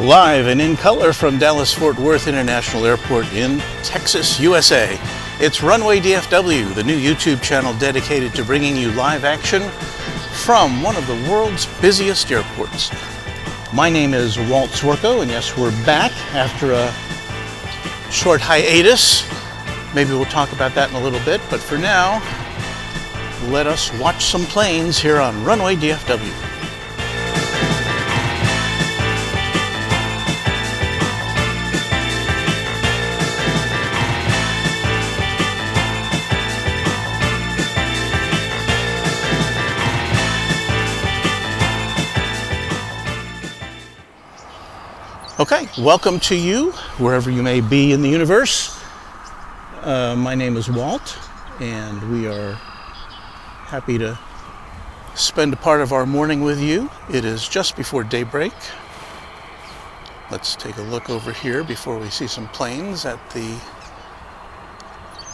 Live and in color from Dallas-Fort Worth International Airport in Texas, USA. It's Runway DFW, the new YouTube channel dedicated to bringing you live action from one of the world's busiest airports. My name is Walt Swerko, and yes, we're back after a short hiatus. Maybe we'll talk about that in a little bit, but for now, let us watch some planes here on Runway DFW. Okay, welcome to you, wherever you may be in the universe. My name is Walt, and we are happy to spend a part of our morning with you. It is just before daybreak. Let's take a look over here before we see some planes at the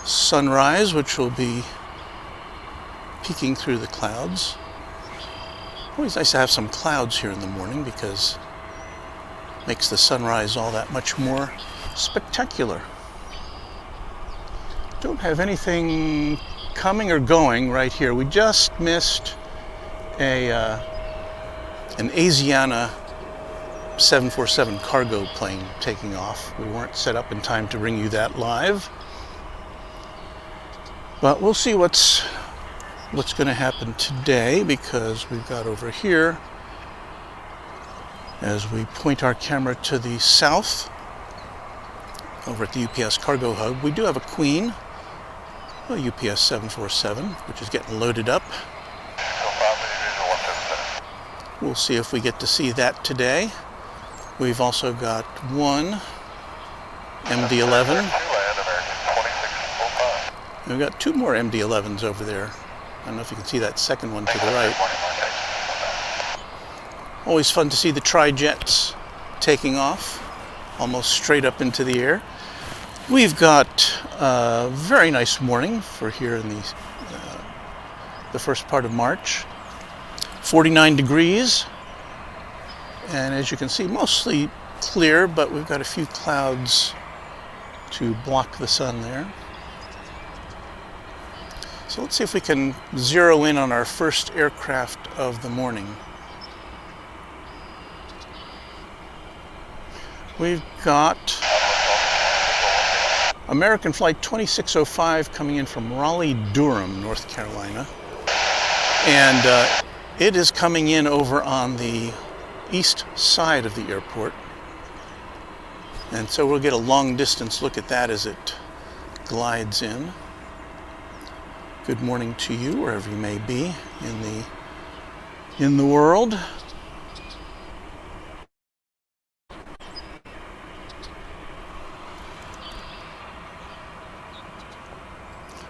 sunrise, which will be peeking through the clouds. Always nice to have some clouds here in the morning because makes the sunrise all that much more spectacular. Don't have anything coming or going right here. We just missed an Asiana 747 cargo plane taking off. We weren't set up in time to bring you that live, but we'll see what's going to happen today, because we've got over here, as we point our camera to the south, over at the UPS cargo hub, we do have a Queen, a UPS 747, which is getting loaded up. We'll see if we get to see that today. We've also got one MD-11. We've got two more MD-11s over there. I don't know if you can see that second one to the right. Always fun to see the tri-jets taking off, almost straight up into the air. We've got a very nice morning for here in the first part of March. 49 degrees, and as you can see, mostly clear, but we've got a few clouds to block the sun there. So let's see if we can zero in on our first aircraft of the morning. We've got American Flight 2605 coming in from Raleigh-Durham, North Carolina. And it is coming in over on the east side of the airport. And so we'll get a long distance look at that as it glides in. Good morning to you, wherever you may be in the world.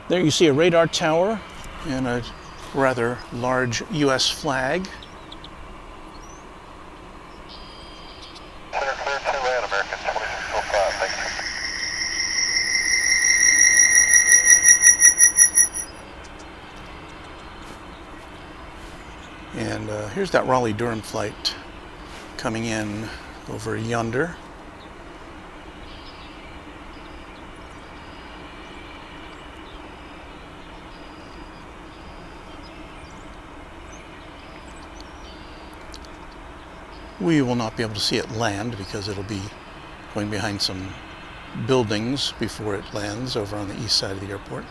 There you see a radar tower and a rather large U.S. flag. Clear to land, American 2605, thank you. And here's that Raleigh-Durham flight coming in over yonder. We will not be able to see it land because it'll be going behind some buildings before it lands over on the east side of the airport.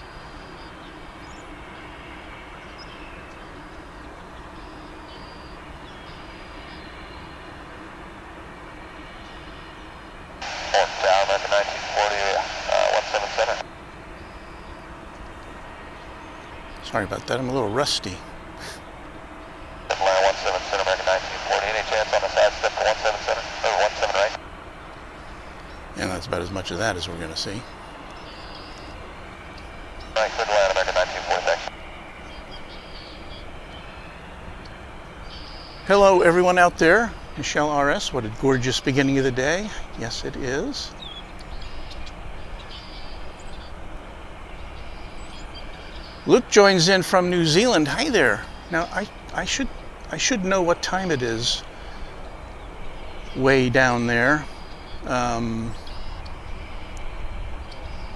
Down at the 1940, 177. Sorry about that, I'm a little rusty. Atlanta 177, American 1940. Any chance on the side step for 177 or 17 right? And that's about as much of that as we're going to see. Right, clear to land, American 1940, thanks. Hello everyone out there. Michelle RS, what a gorgeous beginning of the day. Yes, it is. Luke joins in from New Zealand. Hi there. Now I should know what time it is way down there.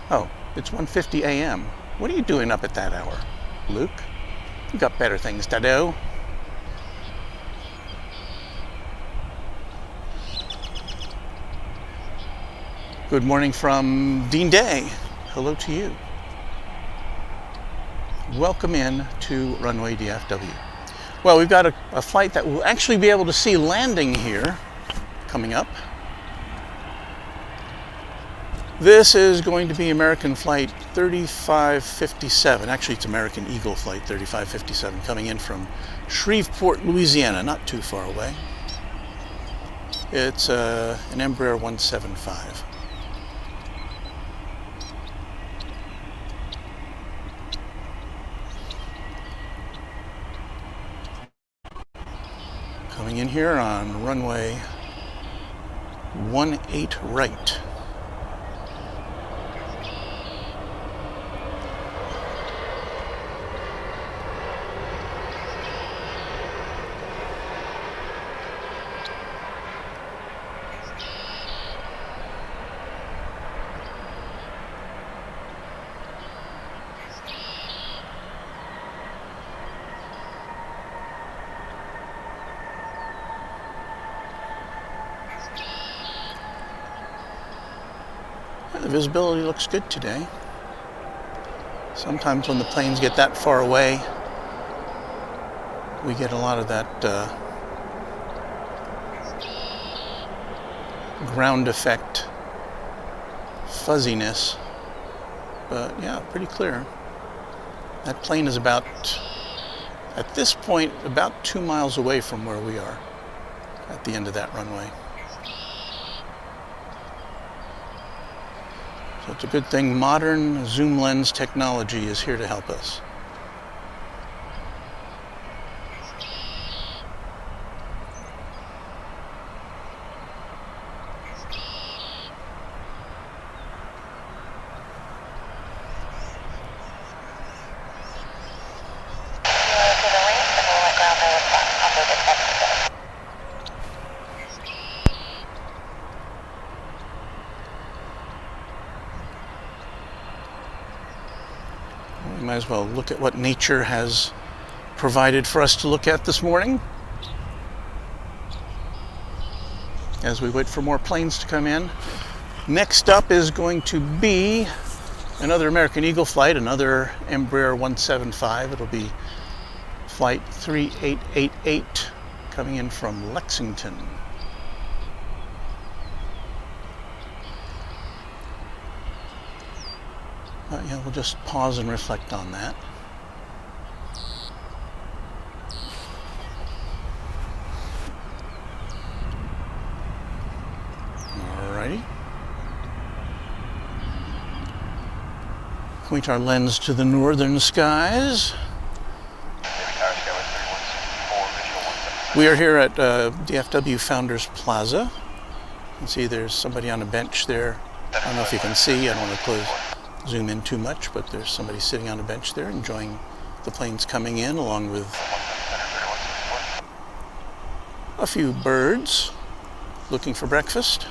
Oh, it's 1:50 a.m. What are you doing up at that hour, Luke? You got better things to do. Good morning from Dean Day. Hello to you. Welcome in to Runway DFW. Well, we've got a flight that we'll actually be able to see landing here coming up. This is going to be American flight 3557. Actually, it's American Eagle flight 3557 coming in from Shreveport, Louisiana, not too far away. It's an Embraer 175. Coming in here on runway 18 right. The visibility looks good today. Sometimes when the planes get that far away, we get a lot of that ground effect fuzziness. But yeah, pretty clear. That plane is about, at this point, about 2 miles away from where we are at the end of that runway. So it's a good thing modern zoom lens technology is here to help us. We might as well look at what nature has provided for us to look at this morning as we wait for more planes to come in. Next up is going to be another American Eagle flight, another Embraer 175. It'll be flight 3888 coming in from Lexington. Yeah, we'll just pause and reflect on that. Alrighty. Point our lens to the northern skies. We are here at DFW Founders Plaza. You can see there's somebody on a bench there. I don't know if you can see, I don't want to zoom in too much, but there's somebody sitting on a bench there enjoying the planes coming in, along with a few birds looking for breakfast.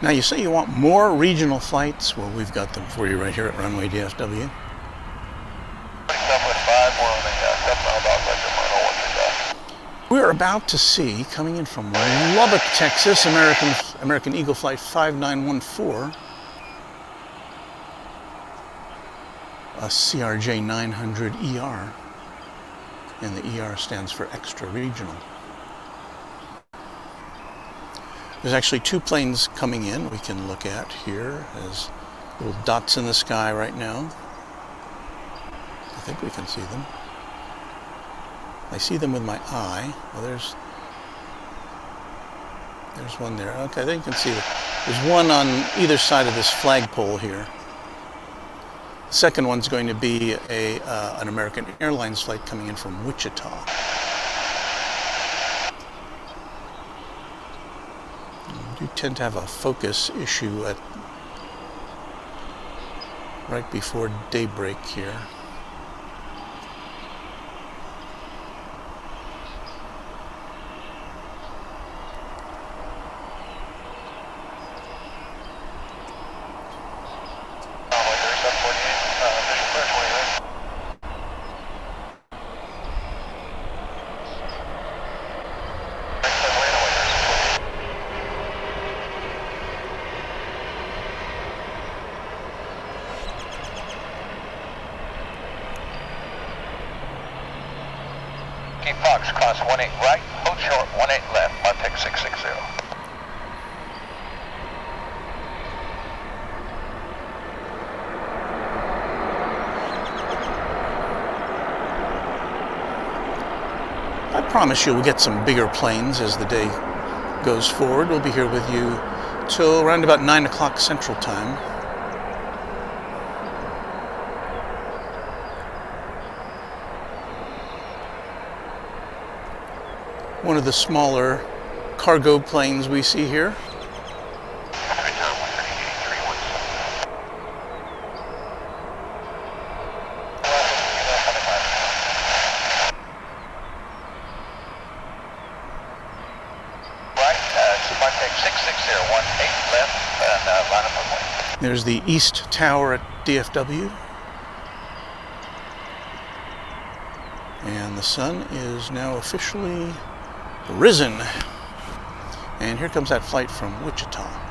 Now you say you want more regional flights. Well, we've got them for you right here at Runway DFW. We're about to see, coming in from Lubbock, Texas, American Eagle Flight 5914, a CRJ 900 ER, and the ER stands for extra regional. There's actually two planes coming in we can look at here as little dots in the sky right now. I think we can see them. I see them with my eye. Oh, there's one there. Okay, there you can see it. There's one on either side of this flagpole here. The second one's going to be an American Airlines flight coming in from Wichita. We do tend to have a focus issue right before daybreak here. Fox, cross 18 right, hold short, 18 left, mark take 660. I promise you we'll get some bigger planes as the day goes forward. We'll be here with you till around about 9 o'clock Central Time. One of the smaller cargo planes we see here. There's the East Tower at DFW. And the sun is now officially risen. And here comes that flight from Wichita.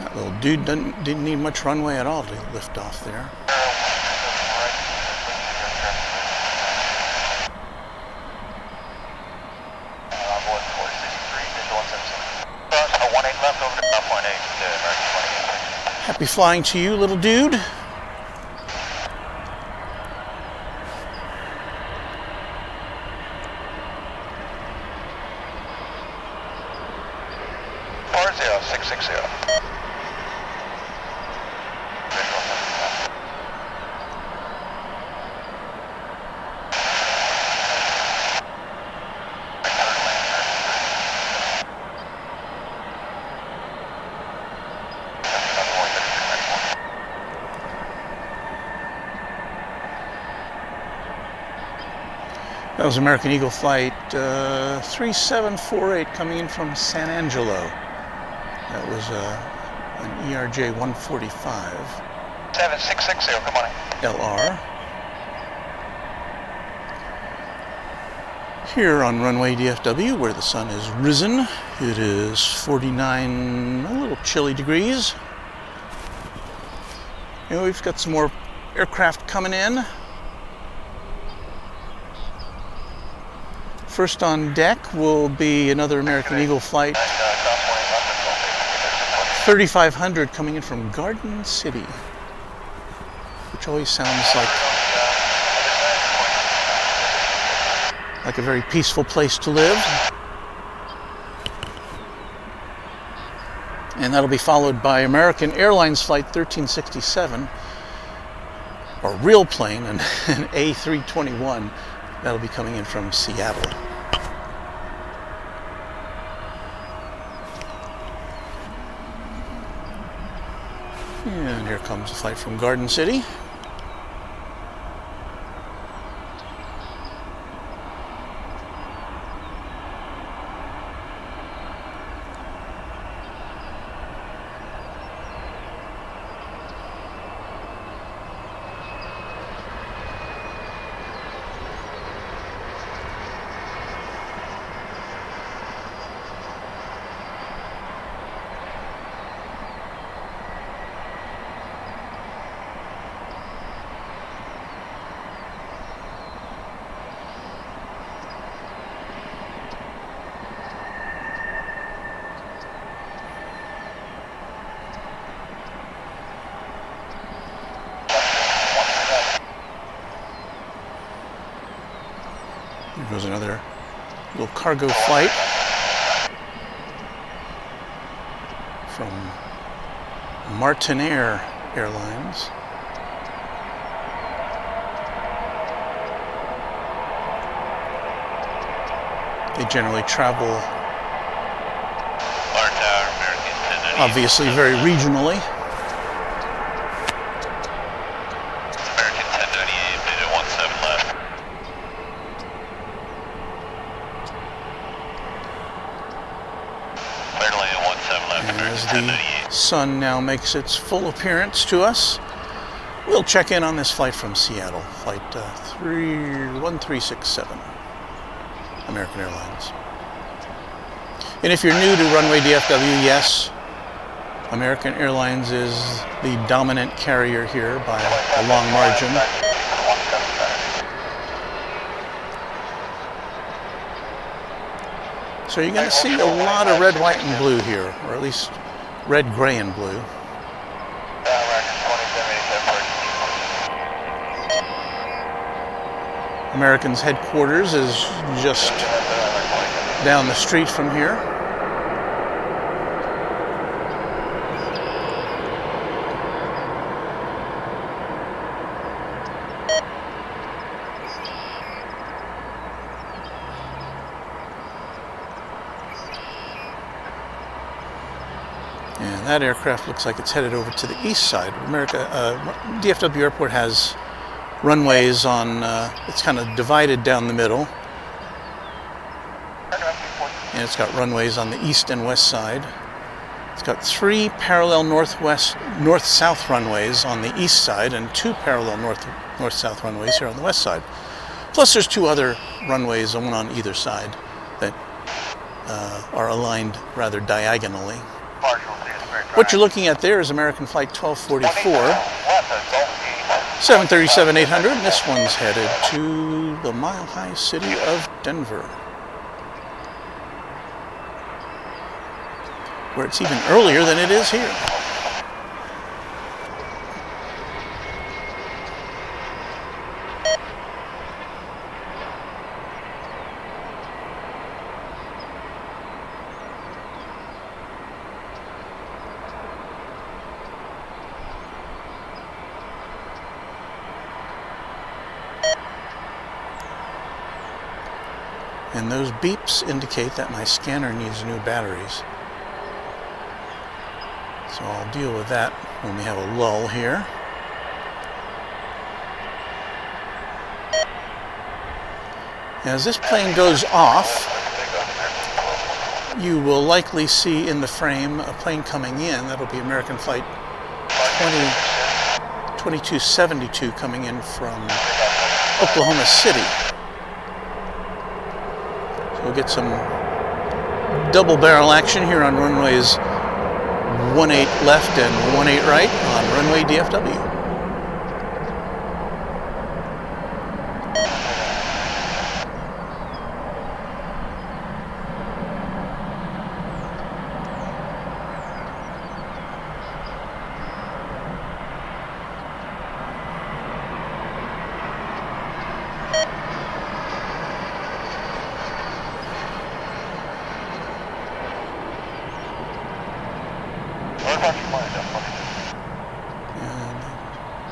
That little dude didn't need much runway at all to lift off there. Happy flying to you, little dude. That was American Eagle Flight 3748 coming in from San Angelo. That was an ERJ 145. 7660, good morning. LR. Here on Runway DFW, where the sun is risen, it is 49, a little chilly degrees. And we've got some more aircraft coming in. First on deck will be another American Eagle flight 3500 coming in from Garden City, which always sounds like a very peaceful place to live. And that'll be followed by American Airlines Flight 1367, or real plane, an A321. That'll be coming in from Seattle. And here comes a flight from Garden City. Here goes another little cargo flight from Martinair Airlines. They generally travel, obviously, very regionally. American 1098, digit 17 left. Clear to land 17 left, And as American the 1098. sun now makes its full appearance to us, we'll check in on this flight from Seattle, flight 1367, American Airlines. And if you're new to Runway DFW, yes, American Airlines is the dominant carrier here by a long margin. So you're going to see a lot of red, white, and blue here, or at least red, gray, and blue. American's headquarters is just down the street from here. And that aircraft looks like it's headed over to the east side. DFW Airport has runways on, it's kind of divided down the middle. And it's got runways on the east and west side. It's got 3 parallel north-south runways on the east side and 2 parallel north-south runways here on the west side. Plus there's 2 other runways, one on either side, that are aligned rather diagonally. What you're looking at there is American Flight 1244, 737-800, and this one's headed to the mile-high city of Denver, where it's even earlier than it is here. And those beeps indicate that my scanner needs new batteries. So I'll deal with that when we have a lull here. As this plane goes off, you will likely see in the frame a plane coming in. That'll be American Flight 2272 coming in from Oklahoma City. We'll get some double barrel action here on runways 18 left and 18 right on Runway DFW.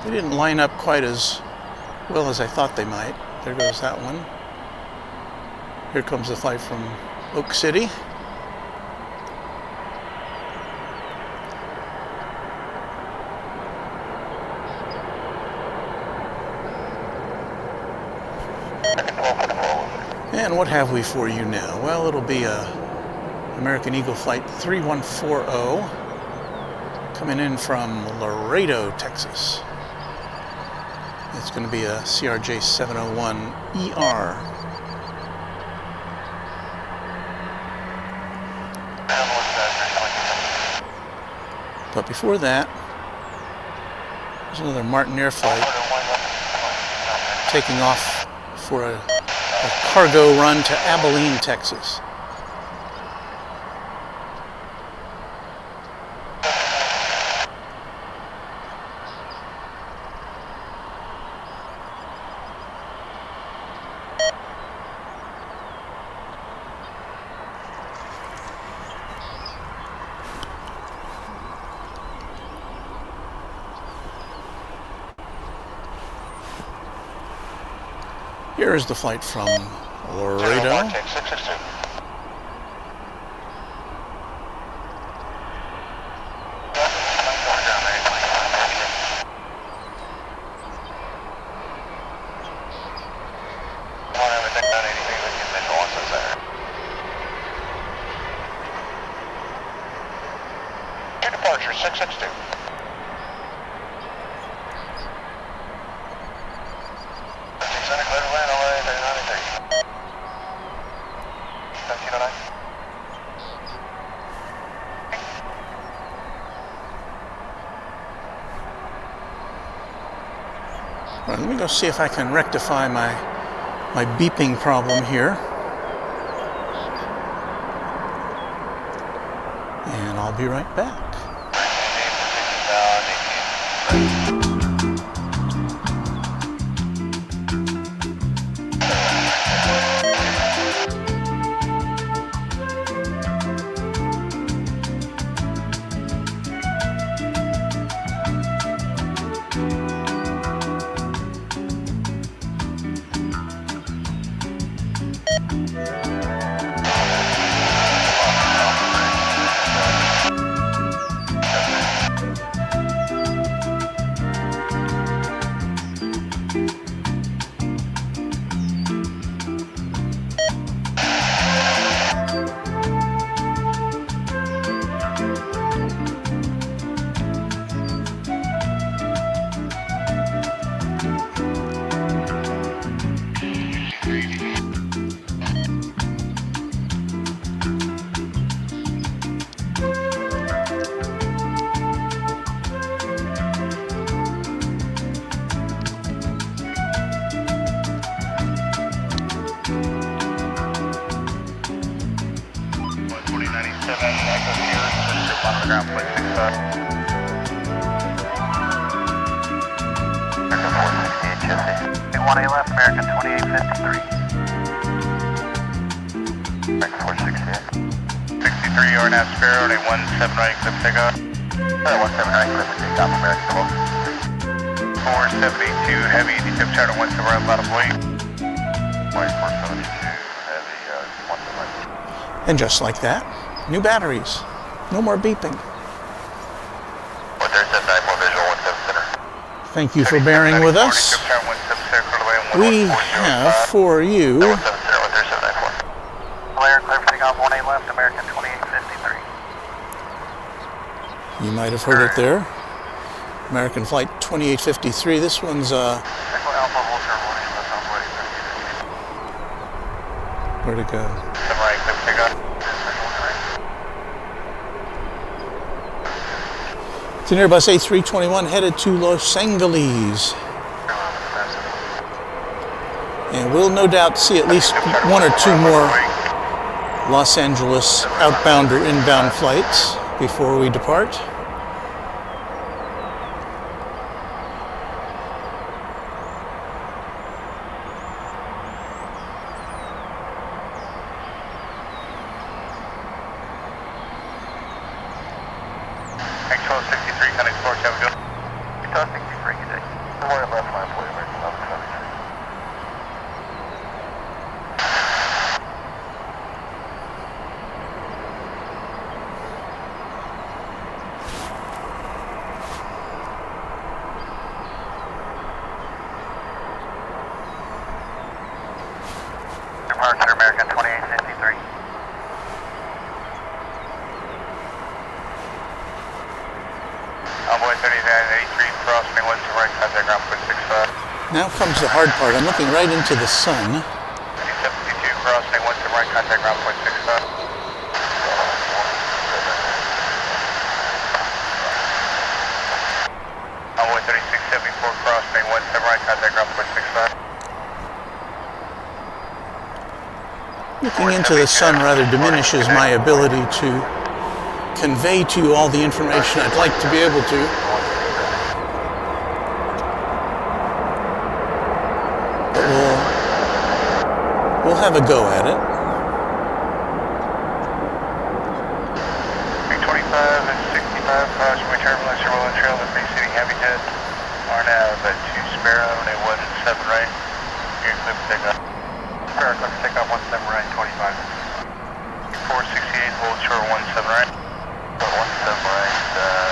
They didn't line up quite as well as I thought they might. There goes that one. Here comes the flight from Oak City. And what have we for you now? Well, it'll be a American Eagle Flight 3140 coming in from Laredo, Texas. It's going to be a CRJ 701ER. But before that, there's another Martinair flight taking off for a cargo run to Abilene, Texas. Here is the flight from Laredo. Departure 662. All right, let me go see if I can rectify my beeping problem here. And I'll be right back. Left, American 2853. American 468. 63, RNAV Sparrow, 17 right, clip takeoff. 17 right, clip takeoff, American 472, heavy, tip charter 17 right, lot of weight. 472, heavy, 17 right. And just like that, new batteries. No more beeping. Thank you for bearing with us. We have for you Clear for takeoff 18 left, American 2853. You might have heard it there. American Flight 2853. This one's where'd it go? It's an Airbus A321 headed to Los Angeles. And we'll no doubt see at least one or two more Los Angeles outbound or inbound flights before we depart. American 2853. Envoy 3983, crossing west to right, contact ground point 65. Now comes the hard part. I'm looking right into the sun. 72, crossing west to right, contact ground point 65. Envoy 3674, crossing west to right, contact ground point 65. Looking into the sun rather diminishes my ability to convey to you all the information I'd like to be able to. But we'll have a go at it. 325 and 65, crossing my turbulence, you're well and trail at Bay City, heavy jet. RNAV at 2 Sparrow, and 17 right. You're clear for takeoff. Sparrow, clear for takeoff, 17 right, 25. 468, hold short, 17 right. 17 right,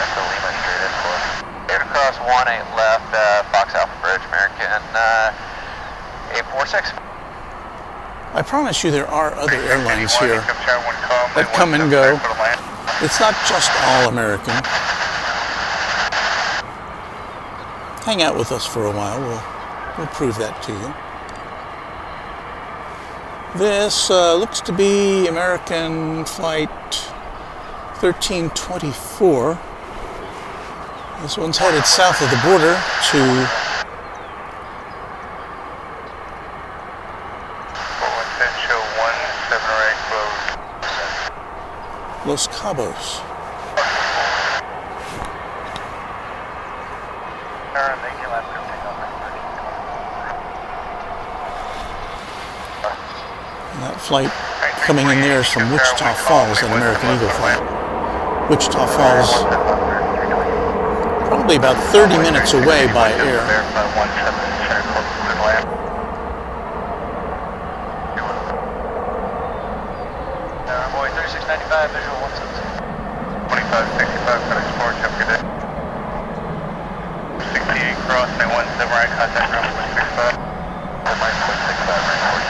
Echo Lima straight in for. Air across 18 left, Fox Alpha Bridge, American 846. I promise you there are other airlines here that come and go. It's not just all American. Hang out with us for a while. We'll prove that to you. This looks to be American flight 1324. This one's headed south of the border to Los Cabos. And that flight coming in there is from Wichita Falls, an American Eagle flight. Wichita Falls, probably about 30 minutes away by air. Boy 3695, visual 176. 2565, FedEx Forward, have a good day. 68 cross, 917 right, contact ground 0.65. 0.65, right, forward,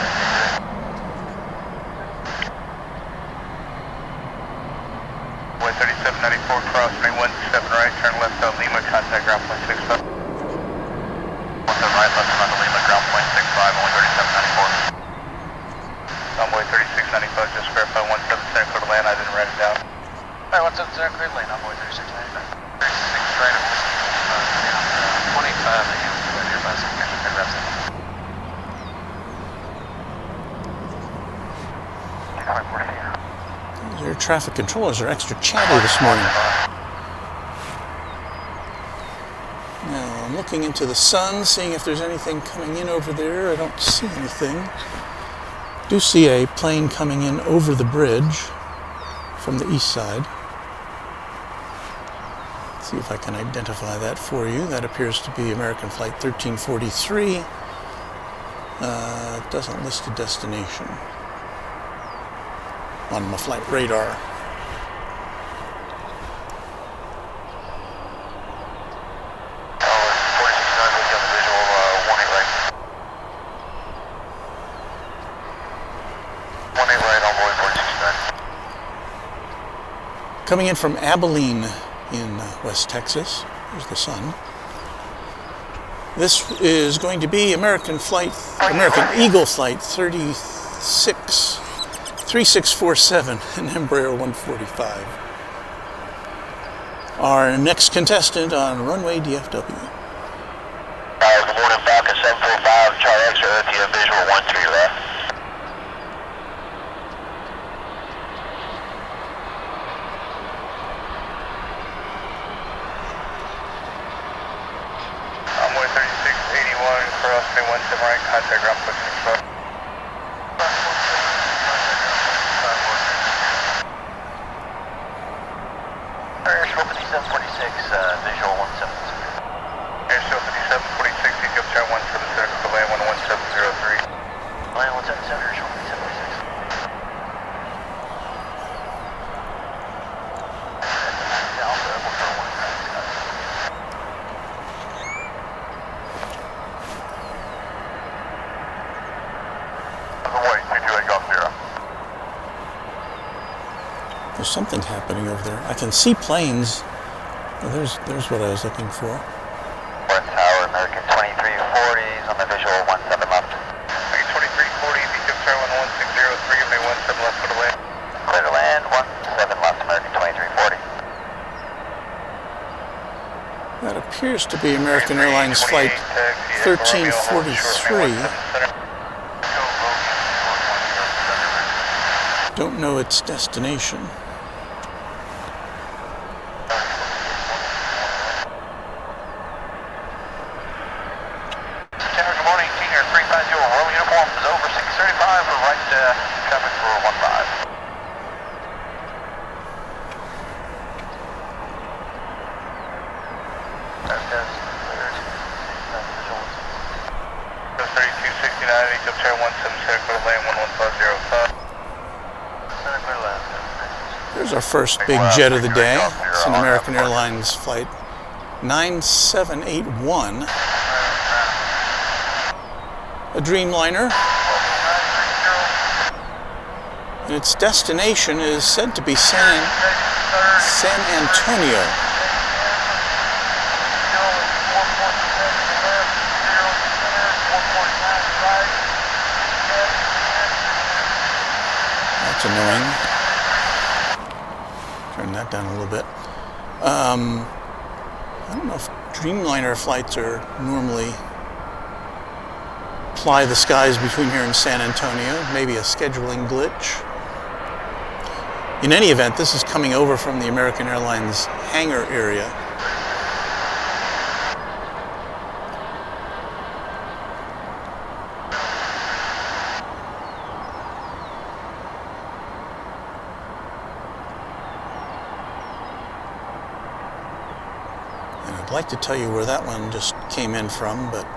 3794 cross, 917 right, turn left out Lima, contact ground 0.65. 17 right, left out Lima, ground 0.65, only 3794. Envoy 3695, just verify 17 clear to land, I didn't write it down. Alright, 17 clear to land, Envoy 3695. 36 right of whiskey, 25, they have to nearby, so you can grab that. Your traffic controllers are extra chatty this morning. Now I'm looking into the sun, seeing if there's anything coming in over there. I don't see anything. Do see a plane coming in over the bridge from the east side. Let's see if I can identify that for you. That appears to be American Flight 1343. It doesn't list a destination on my flight radar. Coming in from Abilene in West Texas. There's the sun. This is going to be American Eagle Flight 3647, an Embraer 145. Our next contestant on Runway DFW. Good morning, Falcon 745, Charlie X, Earth, you have visual 1 to your left. Envoy 3681, crossing 17 right, contact ground 0.65. Airshow 5746, visual 176. Airshow 5746, Ethiopian Tower 177, for land 11703. Land 177, Airshow 5746. There's something happening over there. I can see planes. Oh, there's what I was looking for. One tower, American 2340s on the visual 17 left. American 2340, DFW International 1603, May 17 left for the land. Clear to land, 17 left, American 2340. That appears to be American Airlines Flight 1343. Don't know its destination. Good morning, Senior 350, roll uniform is over 635 for right traffic for 15. So 3269, DFW 177 for the land 11505. There's our first big jet of the day. It's an American Airlines Flight 9781. A Dreamliner. And its destination is said to be San Antonio. That's annoying. Turn that down a little bit. I don't know if Dreamliner flights are normally fly the skies between here and San Antonio. Maybe a scheduling glitch. In any event, this is coming over from the American Airlines hangar area. And I'd like to tell you where that one just came in from, but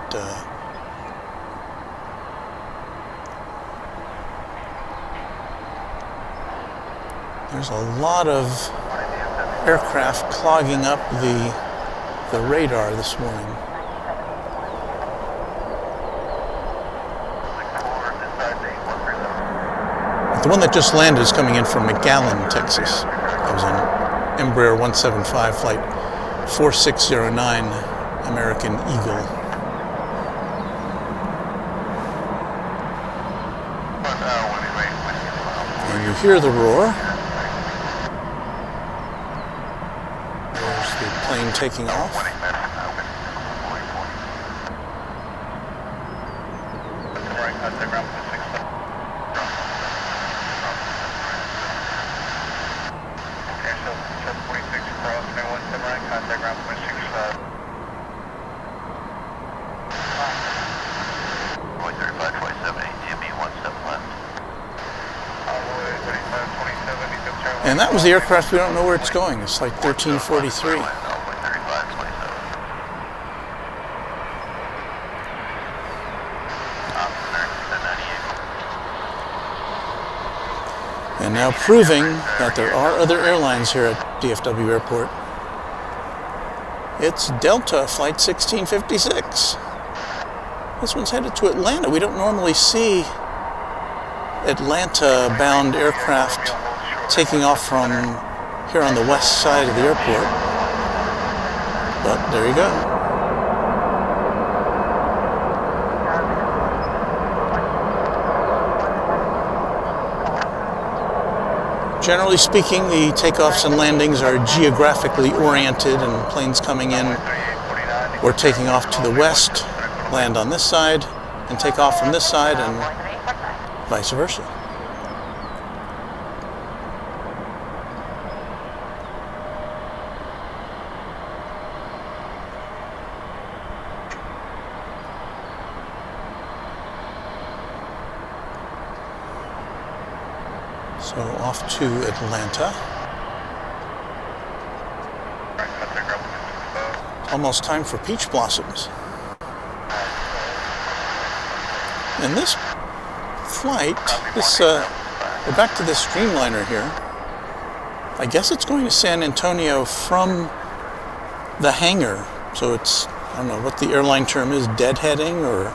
there's a lot of aircraft clogging up the radar this morning. The one that just landed is coming in from McAllen, Texas. I was on Embraer 175 flight 4609, American Eagle. And you hear the roar. There's the plane taking off. And that was the aircraft. We don't know where it's going. It's like 1343. And now proving that there are other airlines here at DFW Airport. It's Delta Flight 1656. This one's headed to Atlanta. We don't normally see Atlanta-bound aircraft taking off from here on the west side of the airport. But there you go. Generally speaking, the takeoffs and landings are geographically oriented, and planes coming in or taking off to the west land on this side and take off from this side, and vice versa. So off to Atlanta. Almost time for peach blossoms. And this flight, we're back to this Dreamliner here. I guess it's going to San Antonio from the hangar. So it's, I don't know what the airline term is, deadheading or...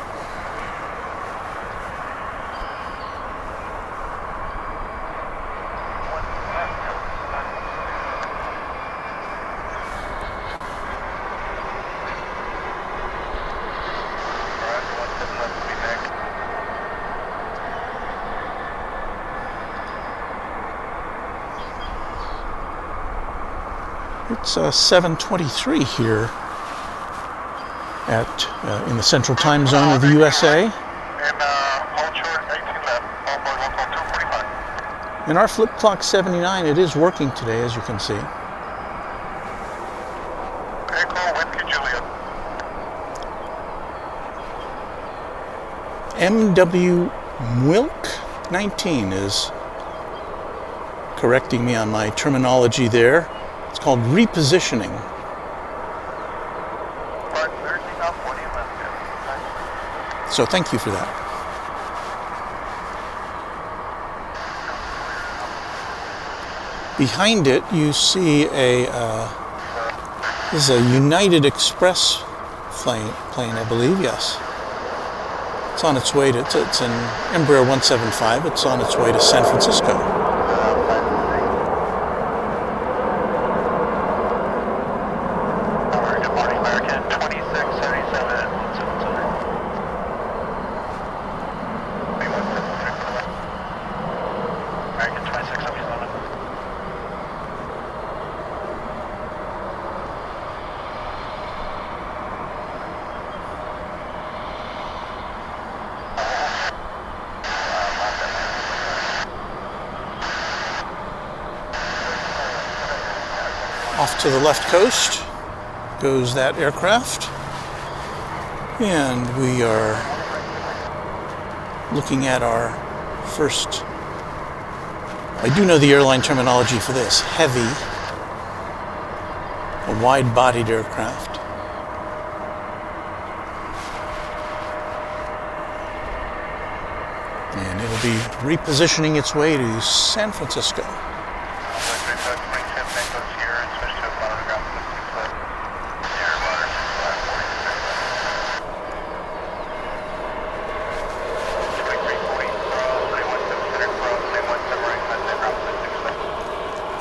It's 7:23 here in the central time zone of the USA. And hold short, 18 left, onboard local 245. And our flip clock 79, it is working today, as you can see. Echo, Whiskey, Juliet. MW Milk 19 is correcting me on my terminology there. It's called repositioning. So thank you for that. Behind it, you see this is a United Express plane, I believe. Yes. It's on its way to, it's an Embraer 175. It's on its way to San Francisco. American 2677 American 2677. Off to the left coast goes that aircraft, and we are looking at our first, I do know the airline terminology for this, heavy, a wide-bodied aircraft. And it'll be repositioning its way to San Francisco.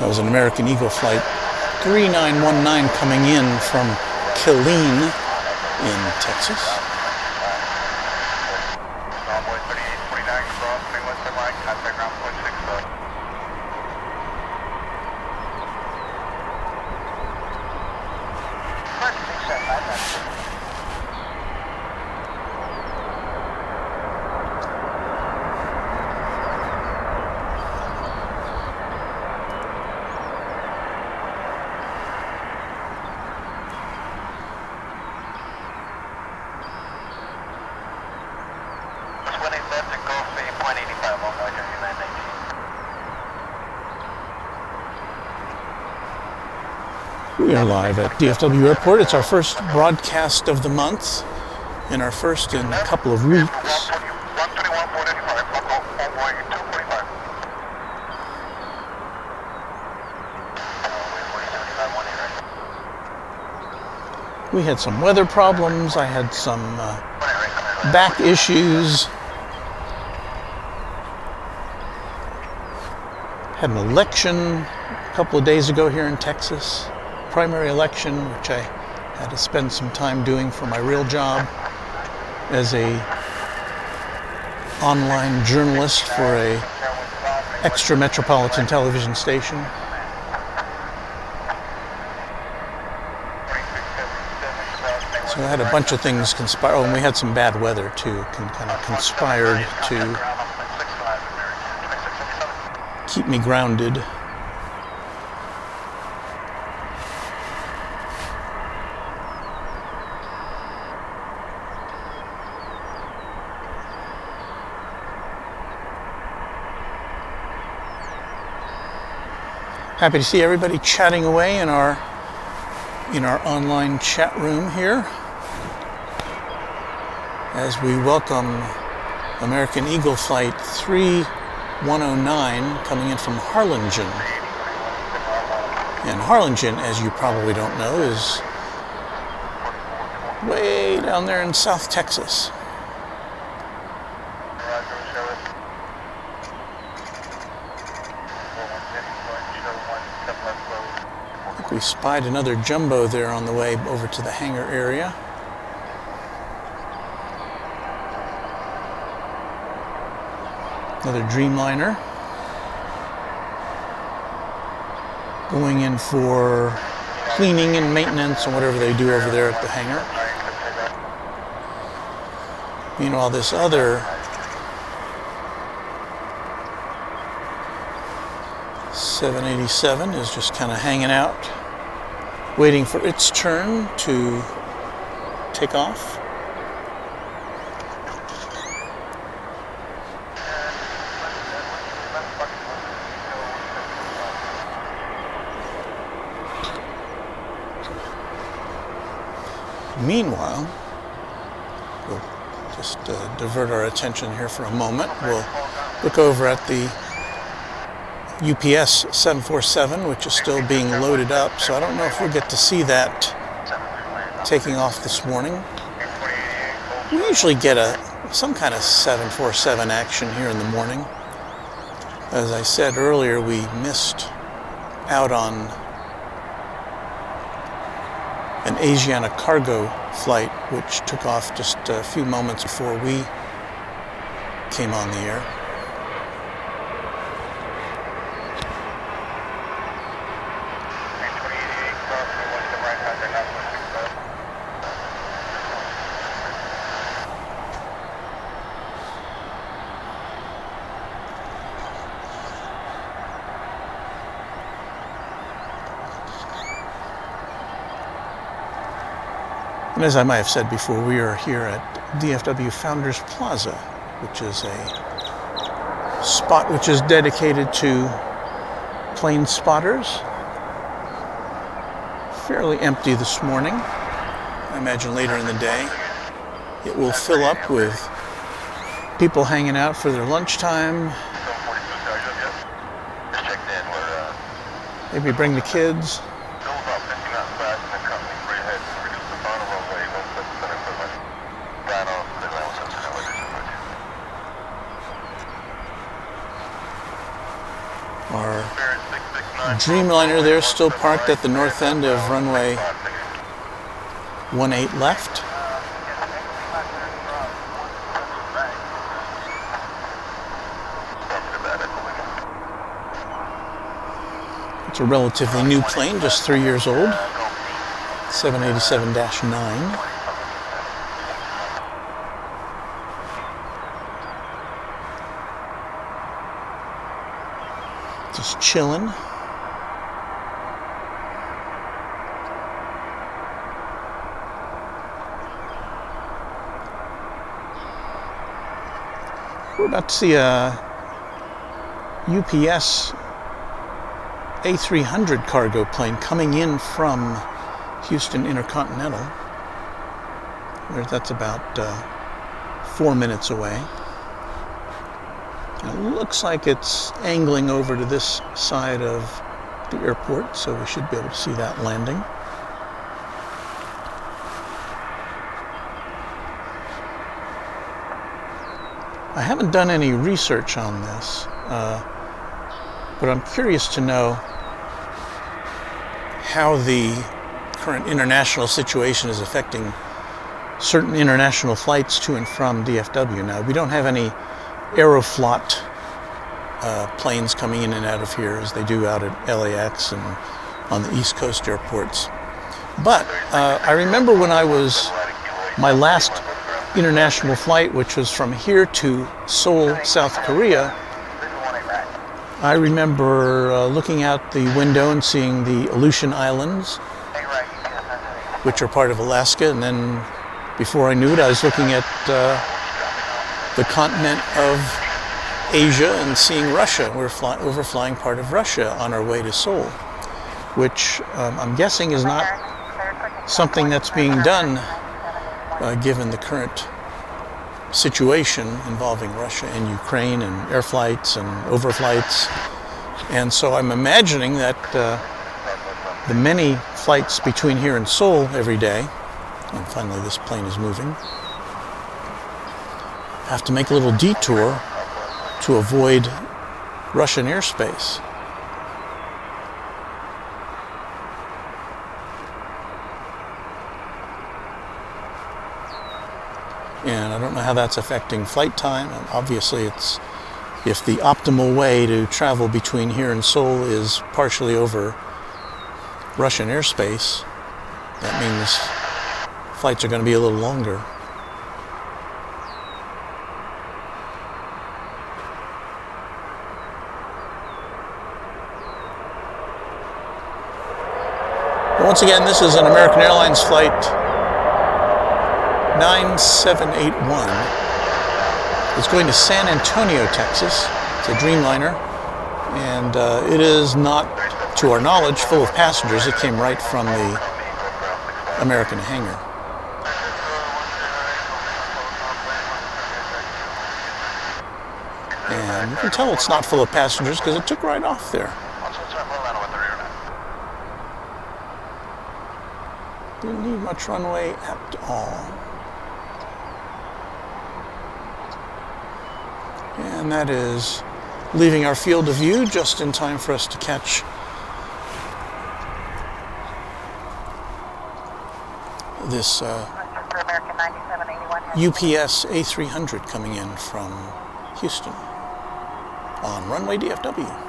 That was an American Eagle flight 3919 coming in from Killeen in Texas. We are live at DFW Airport. It's our first broadcast of the month, and our first in a couple of weeks. We had some weather problems. I had some back issues. Had an election a couple of days ago here in Texas. Primary election, which I had to spend some time doing for my real job as a online journalist for a extra metropolitan television station. So I had a bunch of things conspire. Oh, and we had some bad weather too, kind of conspired to keep me grounded. Happy to see everybody chatting away in our online chat room here as we welcome American Eagle Flight 3109 coming in from Harlingen. And Harlingen, as you probably don't know, is way down there in South Texas. We spied another jumbo there on the way over to the hangar area. Another Dreamliner. Going in for cleaning and maintenance and whatever they do over there at the hangar. Meanwhile, this other 787 is just kind of hanging out, waiting for its turn to take off. Meanwhile, we'll just divert our attention here for a moment. We'll look over at the UPS 747, which is still being loaded up, so I don't know if we'll get to see that taking off this morning. We usually get some kind of 747 action here in the morning. As I said earlier, we missed out on an Asiana cargo flight, which took off just a few moments before we came on the air. And as I might have said before, we are here at DFW Founders Plaza, which is a spot which is dedicated to plane spotters. Fairly empty this morning. I imagine later in the day it will fill up with people hanging out for their lunchtime. Maybe bring the kids. Our Dreamliner there still parked at the north end of runway 18 left. It's a relatively new plane, just 3 years old, 787-9. Just chilling. We're about to see a UPS A300 cargo plane coming in from Houston Intercontinental. That's about 4 minutes away. It looks like it's angling over to this side of the airport, so we should be able to see that landing. I haven't done any research on this, but I'm curious to know how the current international situation is affecting certain international flights to and from DFW. Now, we don't have any Aeroflot planes coming in and out of here as they do out at LAX and on the East Coast airports. But I remember when I was, my last international flight, which was from here to Seoul, South Korea, I remember looking out the window and seeing the Aleutian Islands, which are part of Alaska, and then before I knew it, I was looking at the continent of Asia and seeing Russia. We're overflying part of Russia on our way to Seoul, which I'm guessing is not something that's being done given the current situation involving Russia and Ukraine and air flights and overflights. And so I'm imagining that the many flights between here and Seoul every day, and finally this plane is moving, have to make a little detour to avoid Russian airspace. And I don't know how that's affecting flight time. And obviously, it's if the optimal way to travel between here and Seoul is partially over Russian airspace. That means flights are going to be a little longer. But once again, this is an American Airlines flight 9781. It's going to San Antonio, Texas. It's a Dreamliner, and it is not, to our knowledge, full of passengers. It came right from the American hangar. And you can tell it's not full of passengers because it took right off there. Didn't need much runway at all. And that is leaving our field of view just in time for us to catch this UPS A300 coming in from Houston on Runway DFW.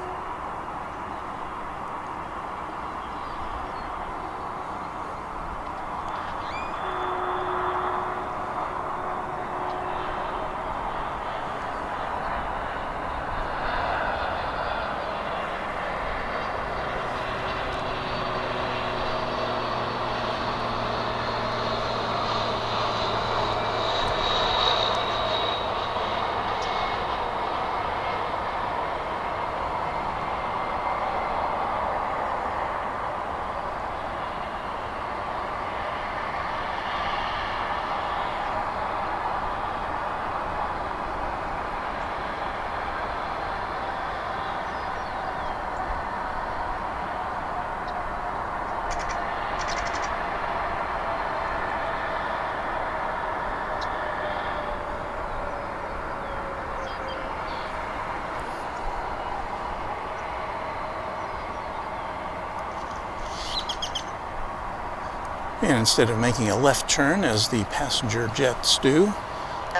And instead of making a left turn as the passenger jets do,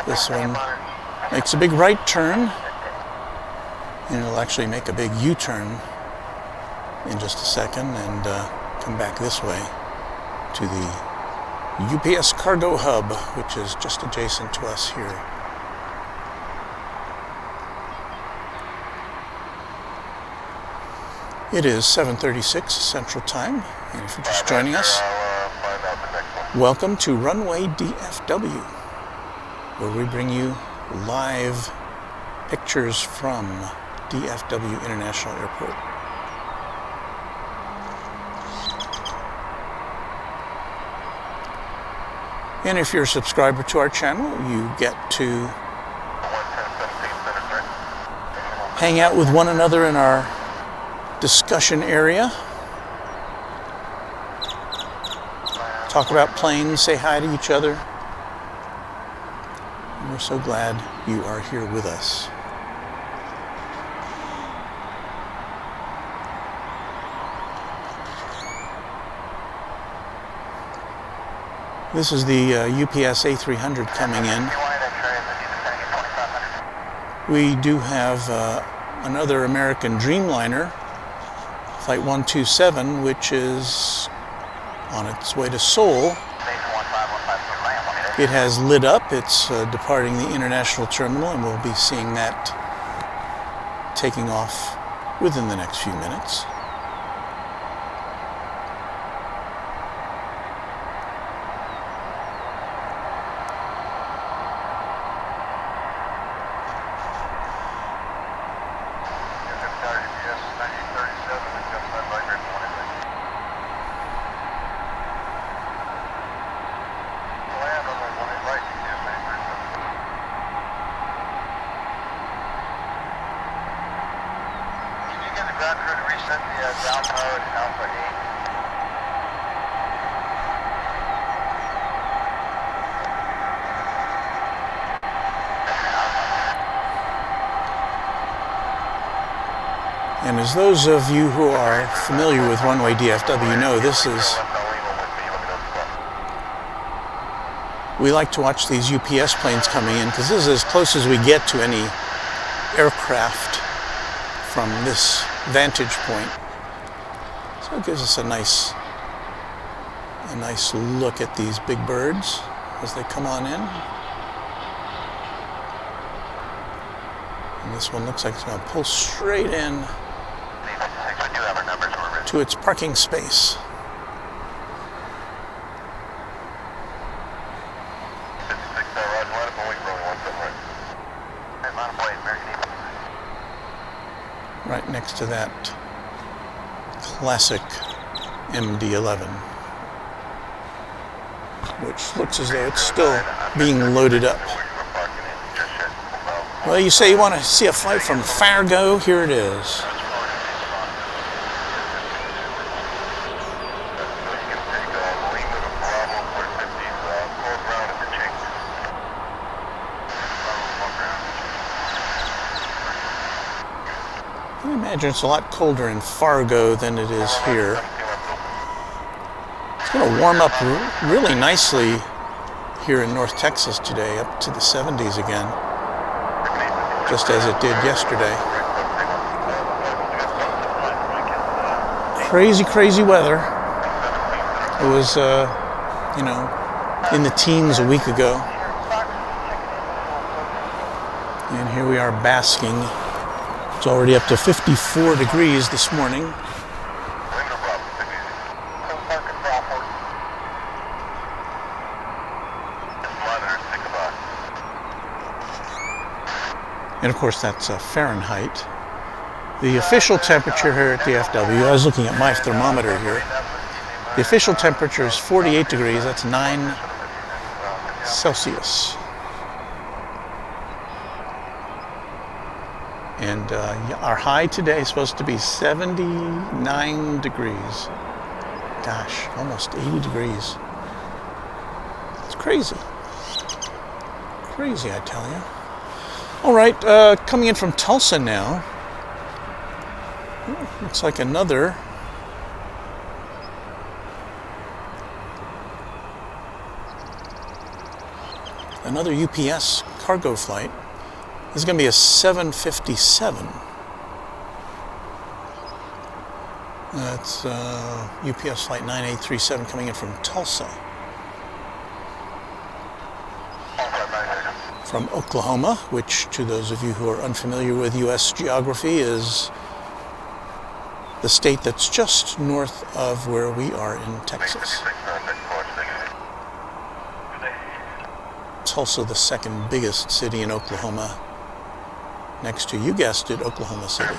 this one makes a big right turn, and it'll actually make a big U-turn in just a second and come back this way to the UPS cargo hub, which is just adjacent to us here. It is 7:36 Central Time, and if you're just joining us, welcome to Runway DFW, where we bring you live pictures from DFW International Airport. And if you're a subscriber to our channel, you get to hang out with one another in our discussion area. Talk about planes, say hi to each other. And we're so glad you are here with us. This is the UPS A300 coming in. We do have another American Dreamliner, Flight 127, which is on its way to Seoul. It has lit up. It's departing the international terminal, and we'll be seeing that taking off within the next few minutes. And as those of you who are familiar with Runway DFW know, we like to watch these UPS planes coming in because this is as close as we get to any aircraft from this vantage point. So it gives us a nice a nice look at these big birds as they come on in. And this one looks like it's going to pull straight in to its parking space. Right next to that classic MD-11, which looks as though it's still being loaded up. Well, you say you want to see a flight from Fargo? Here it is. I imagine it's a lot colder in Fargo than it is here. It's going to warm up really nicely here in North Texas today, up to the 70s again, just as it did yesterday. Crazy, crazy weather. It was, you know, in the teens a week ago. And here we are basking. It's already up to 54 degrees this morning. And of course that's Fahrenheit. The official temperature here at DFW, I was looking at my thermometer here. The official temperature is 48 degrees, that's 9 Celsius. And our high today is supposed to be 79 degrees. Gosh, almost 80 degrees. It's crazy. Crazy, I tell you. All right, coming in from Tulsa now. Ooh, looks like another UPS cargo flight. This is going to be a 757. That's UPS flight 9837 coming in from Tulsa. From Oklahoma, which to those of you who are unfamiliar with U.S. geography is the state that's just north of where we are in Texas. Tulsa, the second biggest city in Oklahoma, next to, you guessed it, Oklahoma City.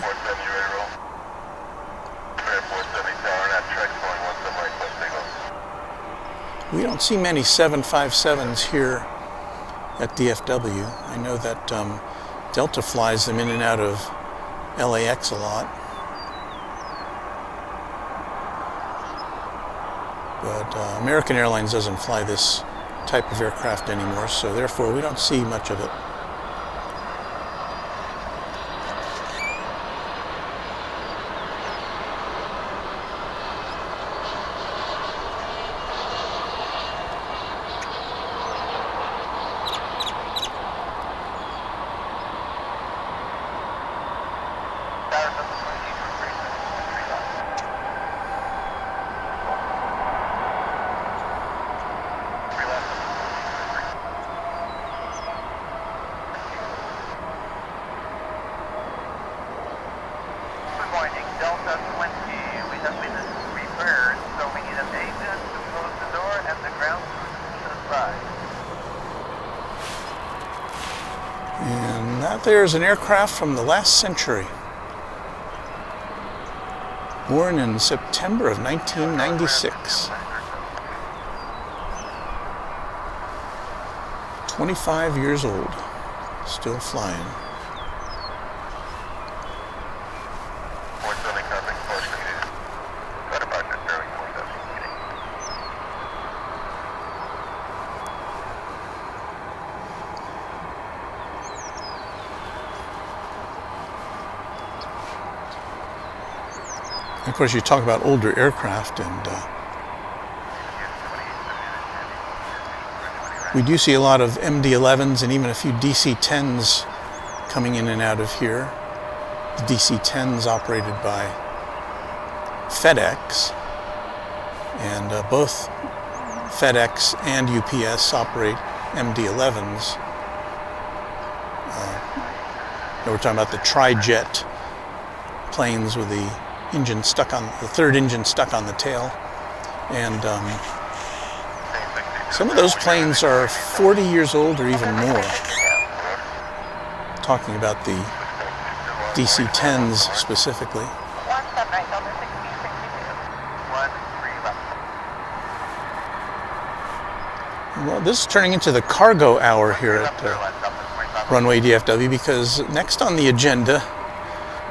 We don't see many 757s here at DFW. I know that Delta flies them in and out of LAX a lot. But American Airlines doesn't fly this type of aircraft anymore, so therefore we don't see much of it. And that there's an aircraft from the last century. Born in September of 1996. 25 years old. Still flying. Of course, you talk about older aircraft, and we do see a lot of MD-11s and even a few DC-10s coming in and out of here. The DC-10s operated by FedEx, and both FedEx and UPS operate MD-11s. We're talking about the tri-jet planes with the engine stuck on the third engine stuck on the tail, and some of those planes are 40 years old or even more. Talking about the DC-10s specifically. Well, this is turning into the cargo hour here at Runway DFW, because next on the agenda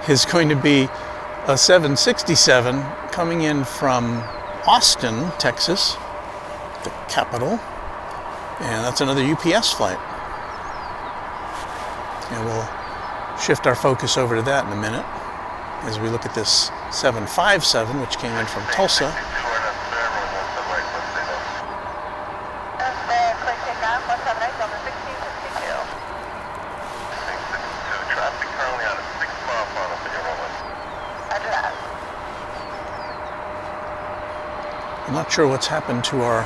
is going to be a 767 coming in from Austin, Texas, the capital, and that's another UPS flight. And we'll shift our focus over to that in a minute as we look at this 757, which came in from Tulsa. I'm not sure what's happened to our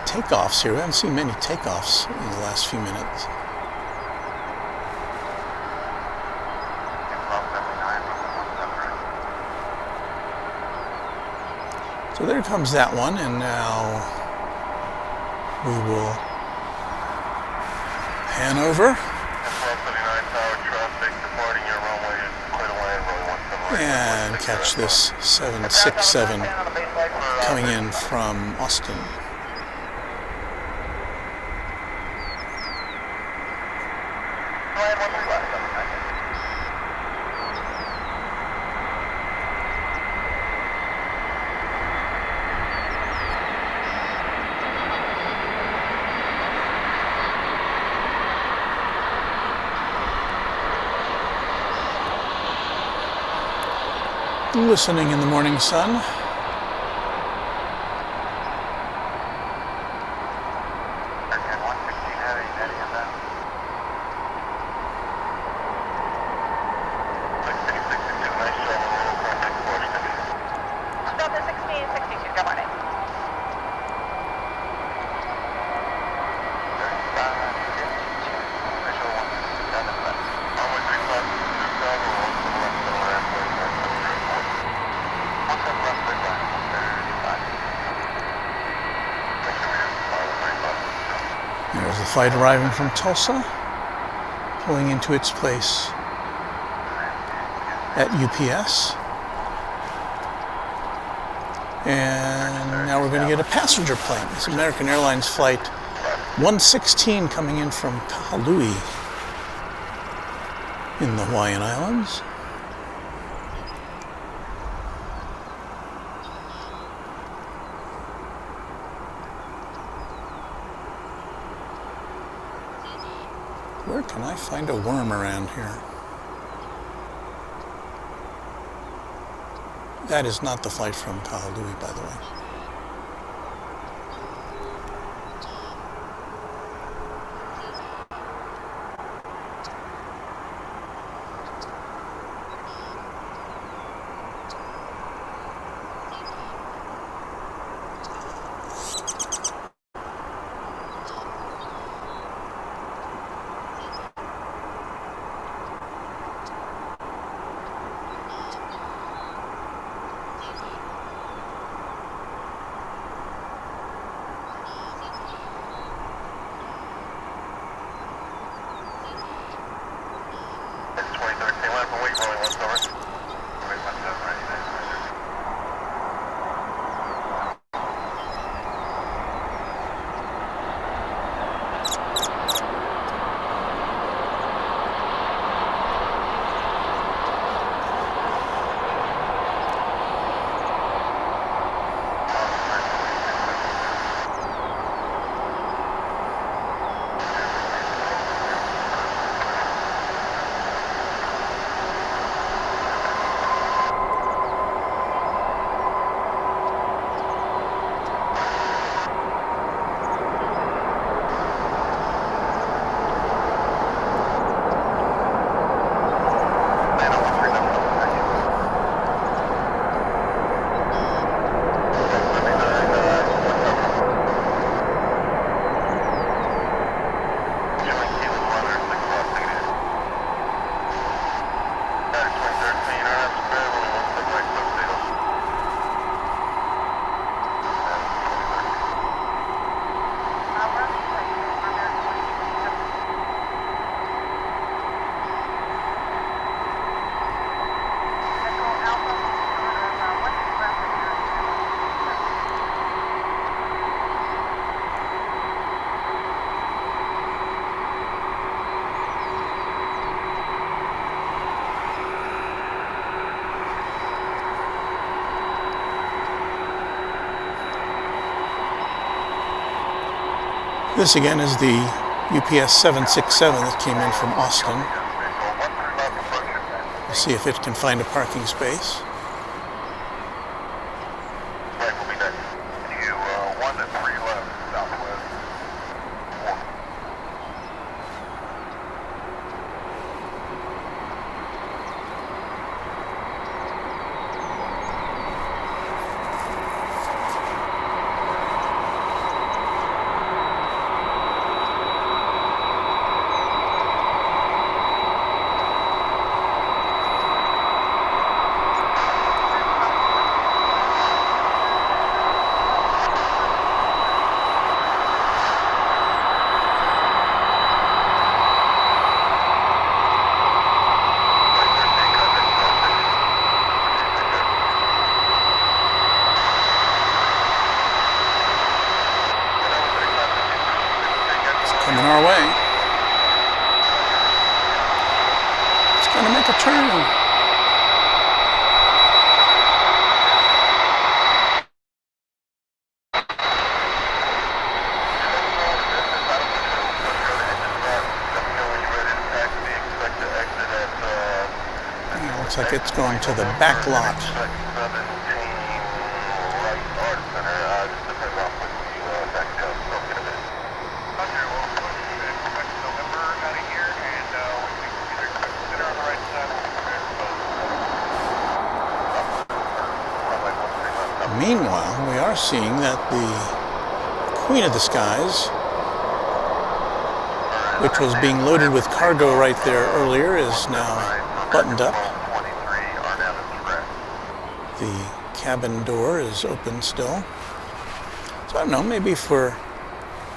takeoffs here. We haven't seen many takeoffs in the last few minutes. So there comes that one, and now we will pan over and catch this 767 coming in from Austin. Listening in the morning sun. There's the flight arriving from Tulsa, pulling into its place at UPS. And now we're going to get a passenger plane. It's American Airlines flight 116 coming in from Kahului in the Hawaiian Islands. Where can I find a worm around here? That is not the flight from Kahului, by the way. This again is the UPS 767 that came in from Austin. We'll see if it can find a parking space. Coming our way. It's going to make a turn. It looks like it's going to the back lot. Meanwhile, we are seeing that the Queen of the Skies, which was being loaded with cargo right there earlier, is now buttoned up. The cabin door is open still. So I don't know, maybe if we're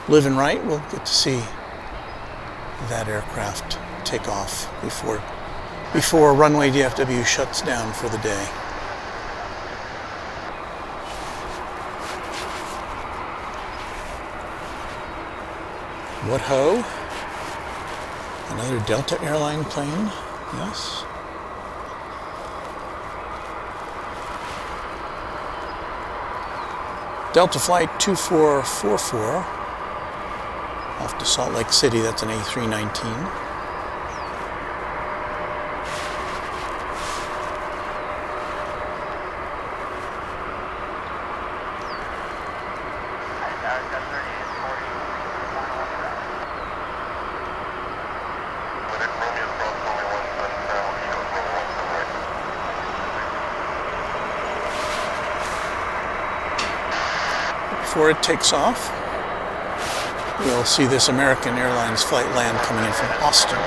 living right, we'll get to see that aircraft take off before Runway DFW shuts down for the day. What ho? Another Delta airline plane, yes. Delta Flight 2444 off to Salt Lake City, that's an A319. Before it takes off, we'll see this American Airlines flight land coming in from Austin.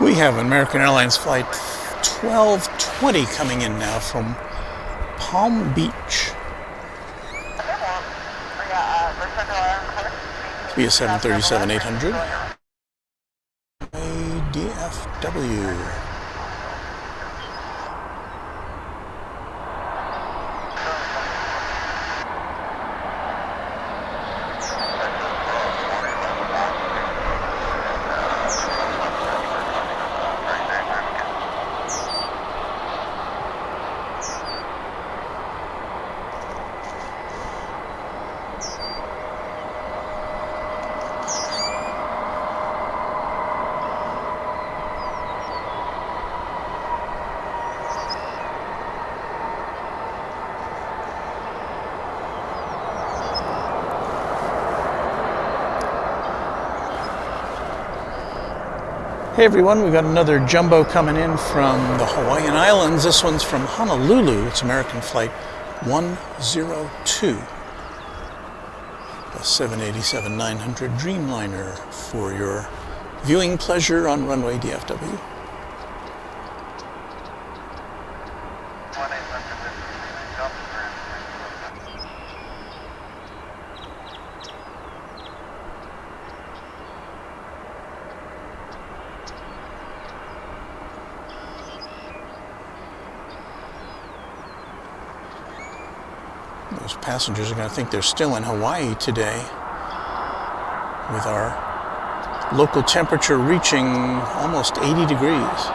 We have American Airlines flight 1220 coming in now from Palm Beach. Be a 737-800. DFW. Hey everyone, we've got another jumbo coming in from the Hawaiian Islands. This one's from Honolulu. It's American flight 102. A 787-900 Dreamliner for your viewing pleasure on Runway DFW. Those passengers are going to think they're still in Hawaii today, with our local temperature reaching almost 80 degrees.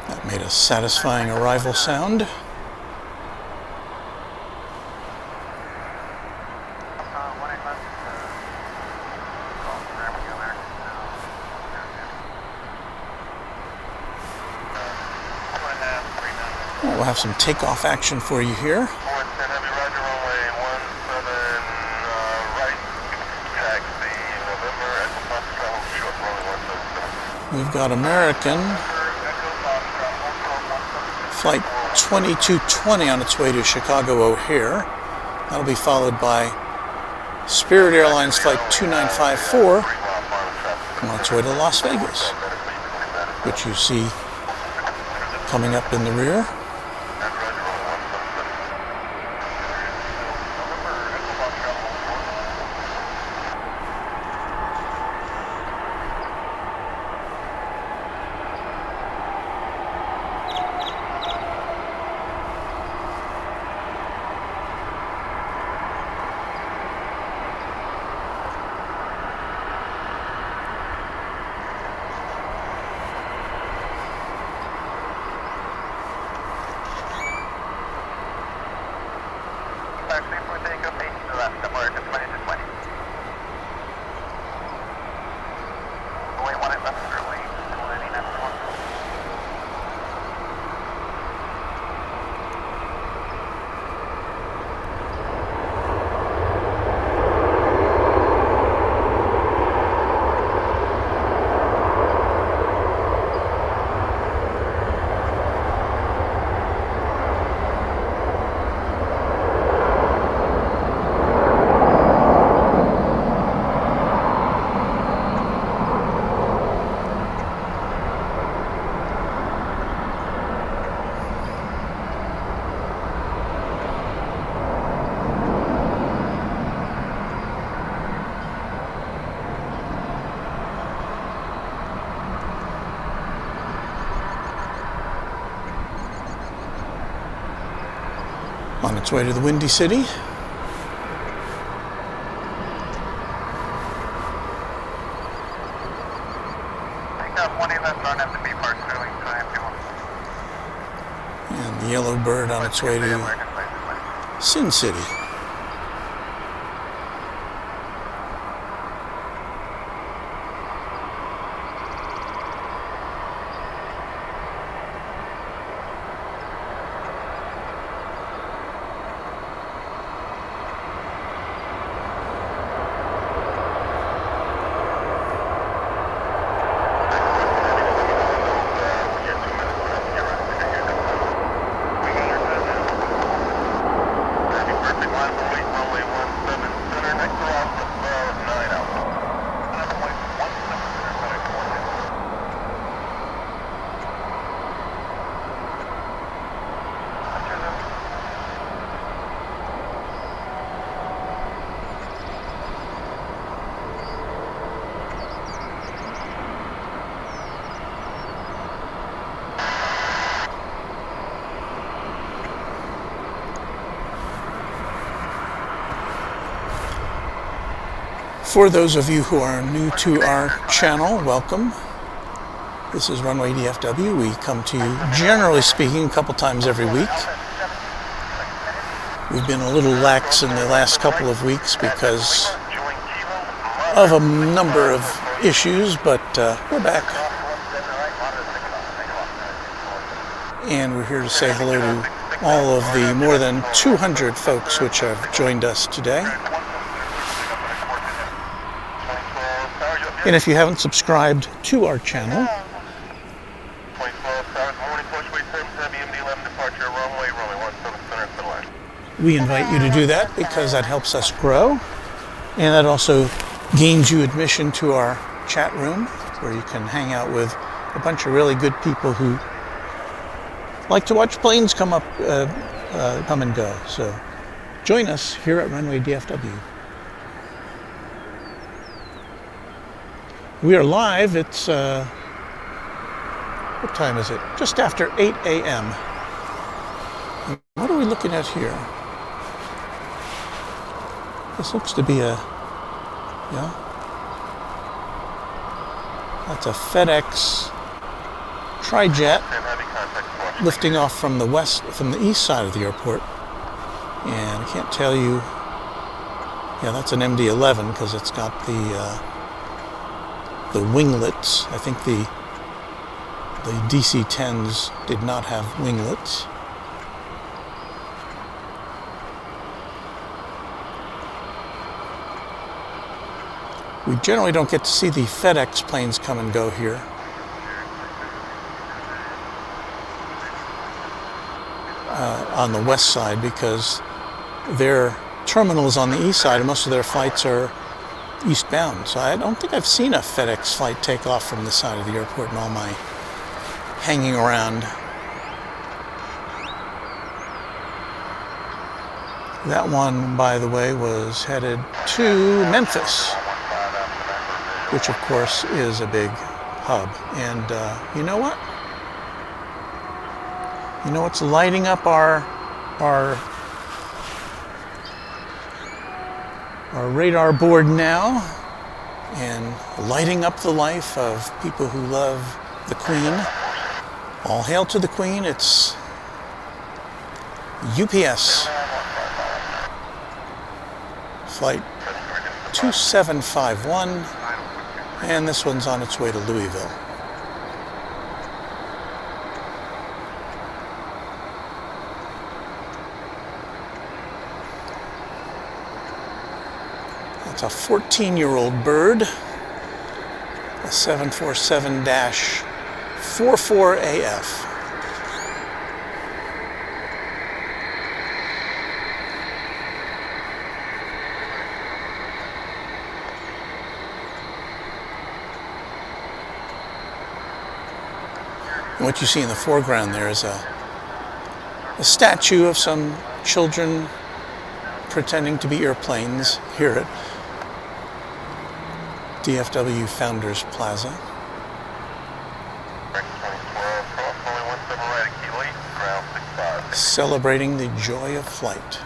That made a satisfying arrival sound. We'll have some takeoff action for you here. We've got American flight 2220 on its way to Chicago O'Hare. That'll be followed by Spirit Airlines flight 2954 on its way to Las Vegas, which you see coming up in the rear. its way to the Windy City. And the Yellow Bird on its way to Sin City. For those of you who are new to our channel, welcome. This is Runway DFW. We come to you, generally speaking, a couple times every week. We've been a little lax in the last couple of weeks because of a number of issues, but we're back. And we're here to say hello to all of the more than 200 folks which have joined us today. And if you haven't subscribed to our channel, we invite you to do that because that helps us grow, and that also gains you admission to our chat room where you can hang out with a bunch of really good people who like to watch planes come and go. So join us here at Runway DFW. We are live. It's, what time is it? Just after 8 a.m. What are we looking at here? This looks to be that's a FedEx Tri-Jet lifting off from the east side of the airport. And I can't tell you, that's an MD-11 because it's got the winglets. I think the DC-10s did not have winglets. We generally don't get to see the FedEx planes come and go here. On the west side because their terminal is on the east side and most of their flights are eastbound. So I don't think I've seen a FedEx flight take off from this side of the airport in all my hanging around. That one, by the way, was headed to Memphis, which of course is a big hub. And you know what? You know what's lighting up our radar board now and lighting up the life of people who love the Queen? All hail to the Queen. It's UPS flight 2751, and this one's on its way to Louisville. It's a 14-year-old bird, a 747-44AF. And what you see in the foreground there is a statue of some children pretending to be airplanes here at DFW Founders Plaza. celebrating the joy of flight.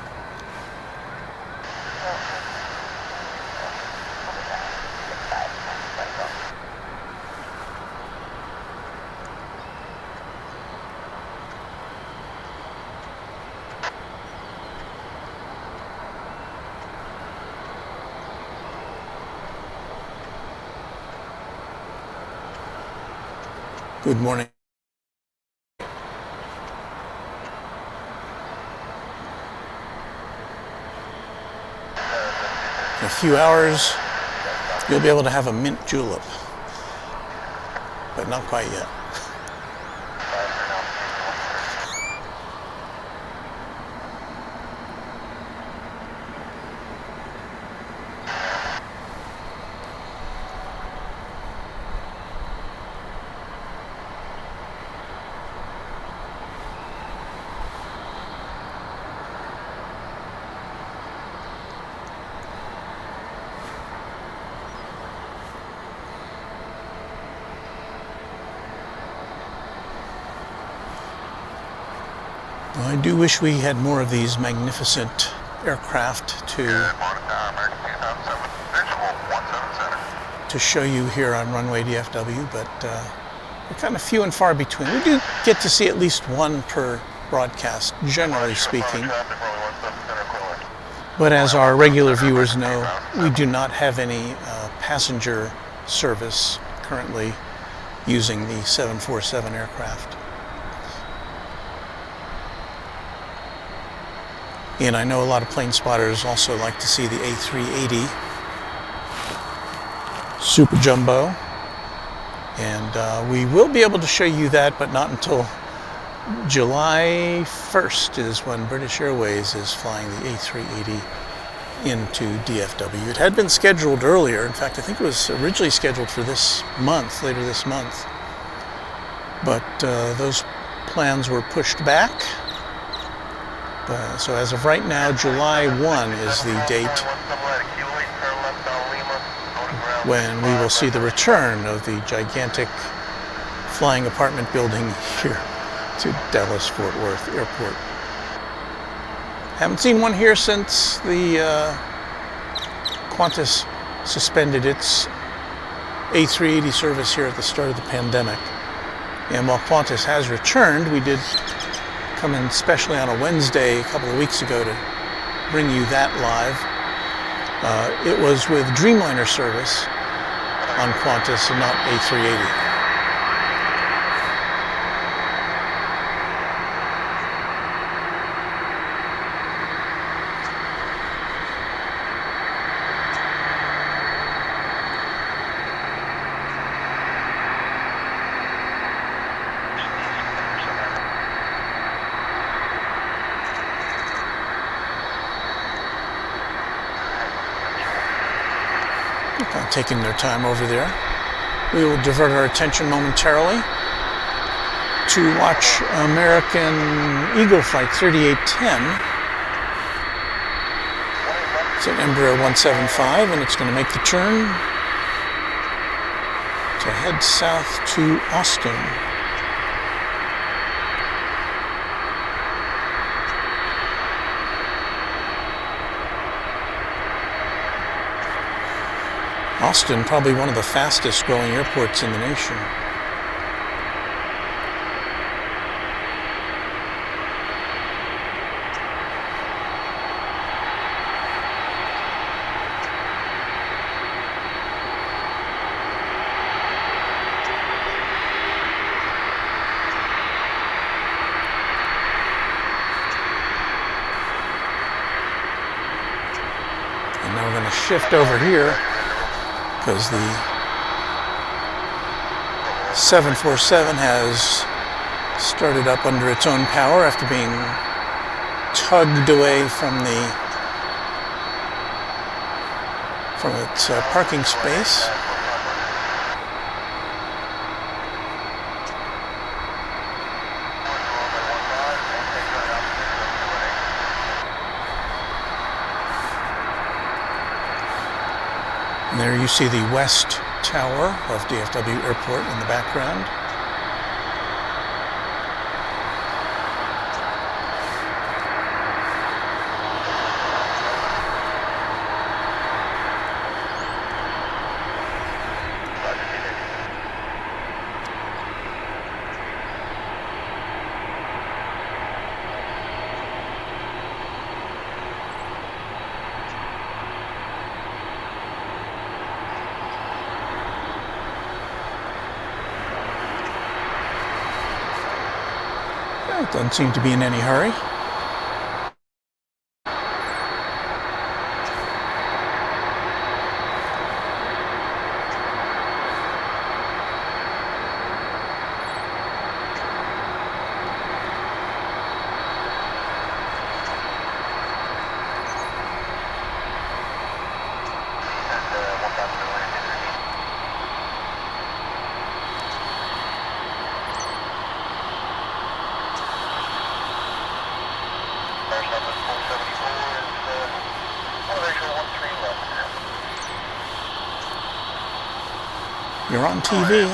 Good morning. In a few hours, you'll be able to have a mint julep, but not quite yet. I do wish we had more of these magnificent aircraft to show you here on Runway DFW, but they're kind of few and far between. We do get to see at least one per broadcast, generally speaking. But as our regular viewers know, we do not have any passenger service currently using the 747 aircraft. And I know a lot of plane spotters also like to see the A380 Super Jumbo. And we will be able to show you that, but not until July 1st is when British Airways is flying the A380 into DFW. It had been scheduled earlier. In fact, I think it was originally scheduled for this month, later this month. But those plans were pushed back. So as of right now, July 1 is the date when we will see the return of the gigantic flying apartment building here to Dallas Fort Worth Airport. Haven't seen one here since the Qantas suspended its A380 service here at the start of the pandemic. And while Qantas has returned, we did come in specially on a Wednesday a couple of weeks ago to bring you that live. It was with Dreamliner service on Qantas and not A380. Taking their time over there. We will divert our attention momentarily to watch American Eagle Flight 3810. It's an Embraer 175 and it's going to make the turn to head south to Austin. Austin, probably one of the fastest growing airports in the nation. And now we're going to shift over here, because the 747 has started up under its own power after being tugged away from its parking space. And there you see the West Tower of DFW Airport in the background. Well, it doesn't seem to be in any hurry. You're on TV.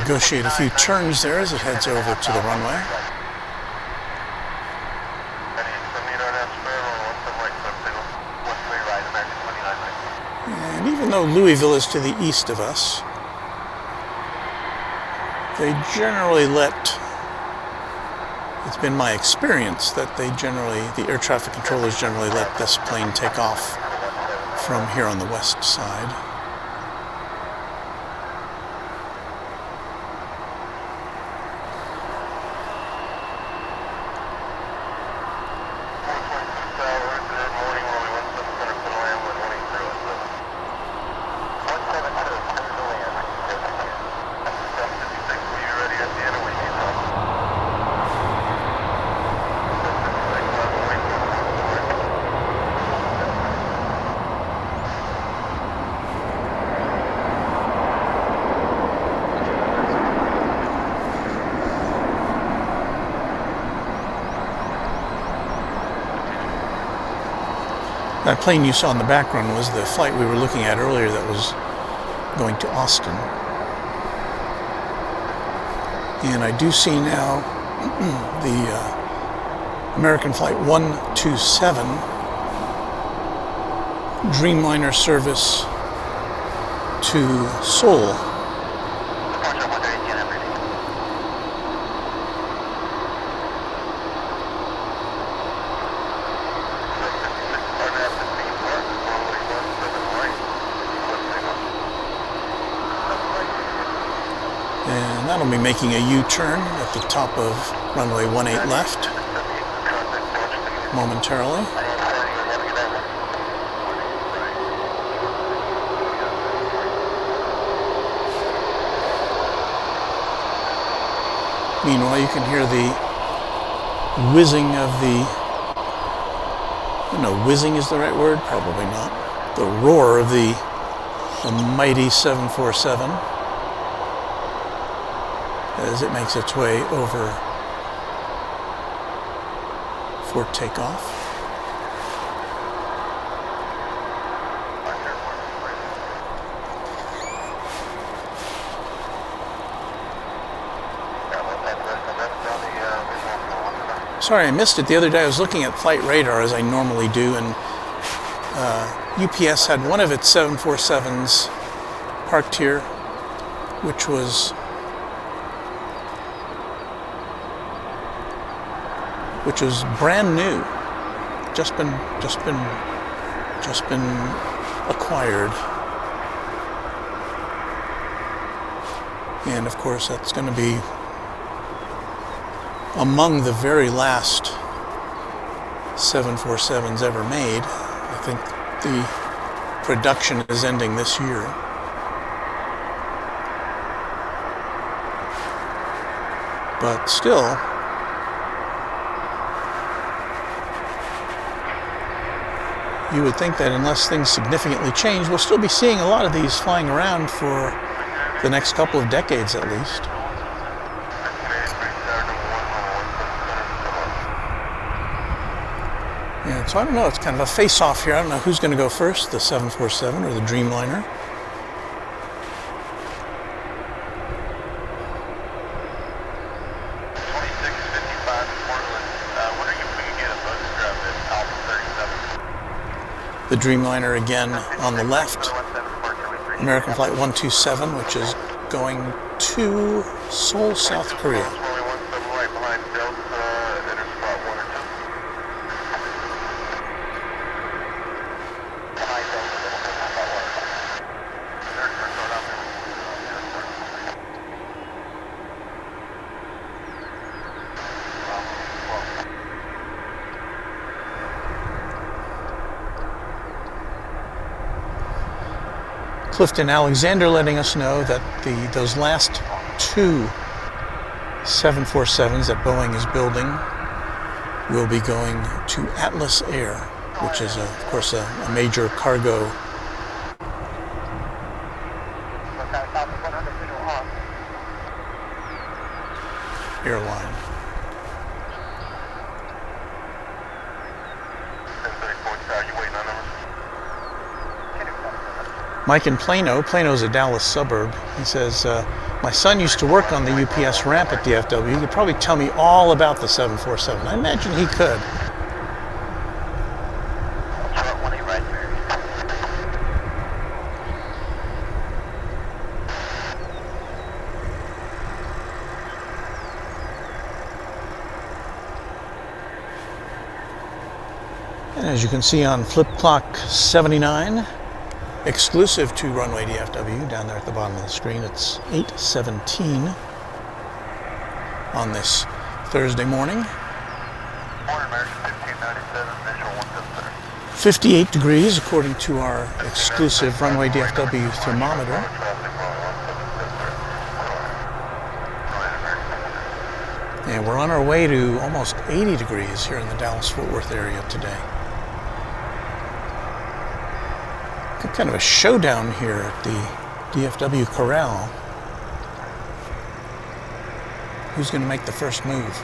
Negotiate a few turns there as it heads over to the runway. And even though Louisville is to the east of us, they generally it's been my experience that the air traffic controllers generally let this plane take off from here on the west side. That plane you saw in the background was the flight we were looking at earlier that was going to Austin. And I do see now the American Flight 127 Dreamliner service to Seoul. And that'll be making a U-turn at the top of runway 18 left momentarily. Meanwhile, you can hear the whizzing of I don't know, whizzing is the right word? Probably not. The roar of the mighty 747 as it makes its way over for takeoff. Sorry, I missed it the other day. I was looking at flight radar as I normally do, and UPS had one of its 747s parked here, which was brand new, just been just been acquired. And of course, that's going to be among the very last 747s ever made. I think the production is ending this year. But still, you would think that unless things significantly change, we'll still be seeing a lot of these flying around for the next couple of decades at least. Yeah, so I don't know, it's kind of a face-off here. I don't know who's going to go first, the 747 or the Dreamliner. The Dreamliner again on the left, American Flight 127, which is going to Seoul, South Korea. Clifton Alexander letting us know that those last two 747s that Boeing is building will be going to Atlas Air, which is, of course, a major cargo airline. Mike in Plano. Plano's a Dallas suburb. He says, my son used to work on the UPS ramp at DFW. He could probably tell me all about the 747. I imagine he could. And as you can see on flip clock 79, exclusive to Runway DFW, down there at the bottom of the screen, it's 8:17 on this Thursday morning. 58 degrees according to our exclusive Runway DFW thermometer. And we're on our way to almost 80 degrees here in the Dallas-Fort Worth area today. Kind of a showdown here at the DFW Corral. Who's going to make the first move?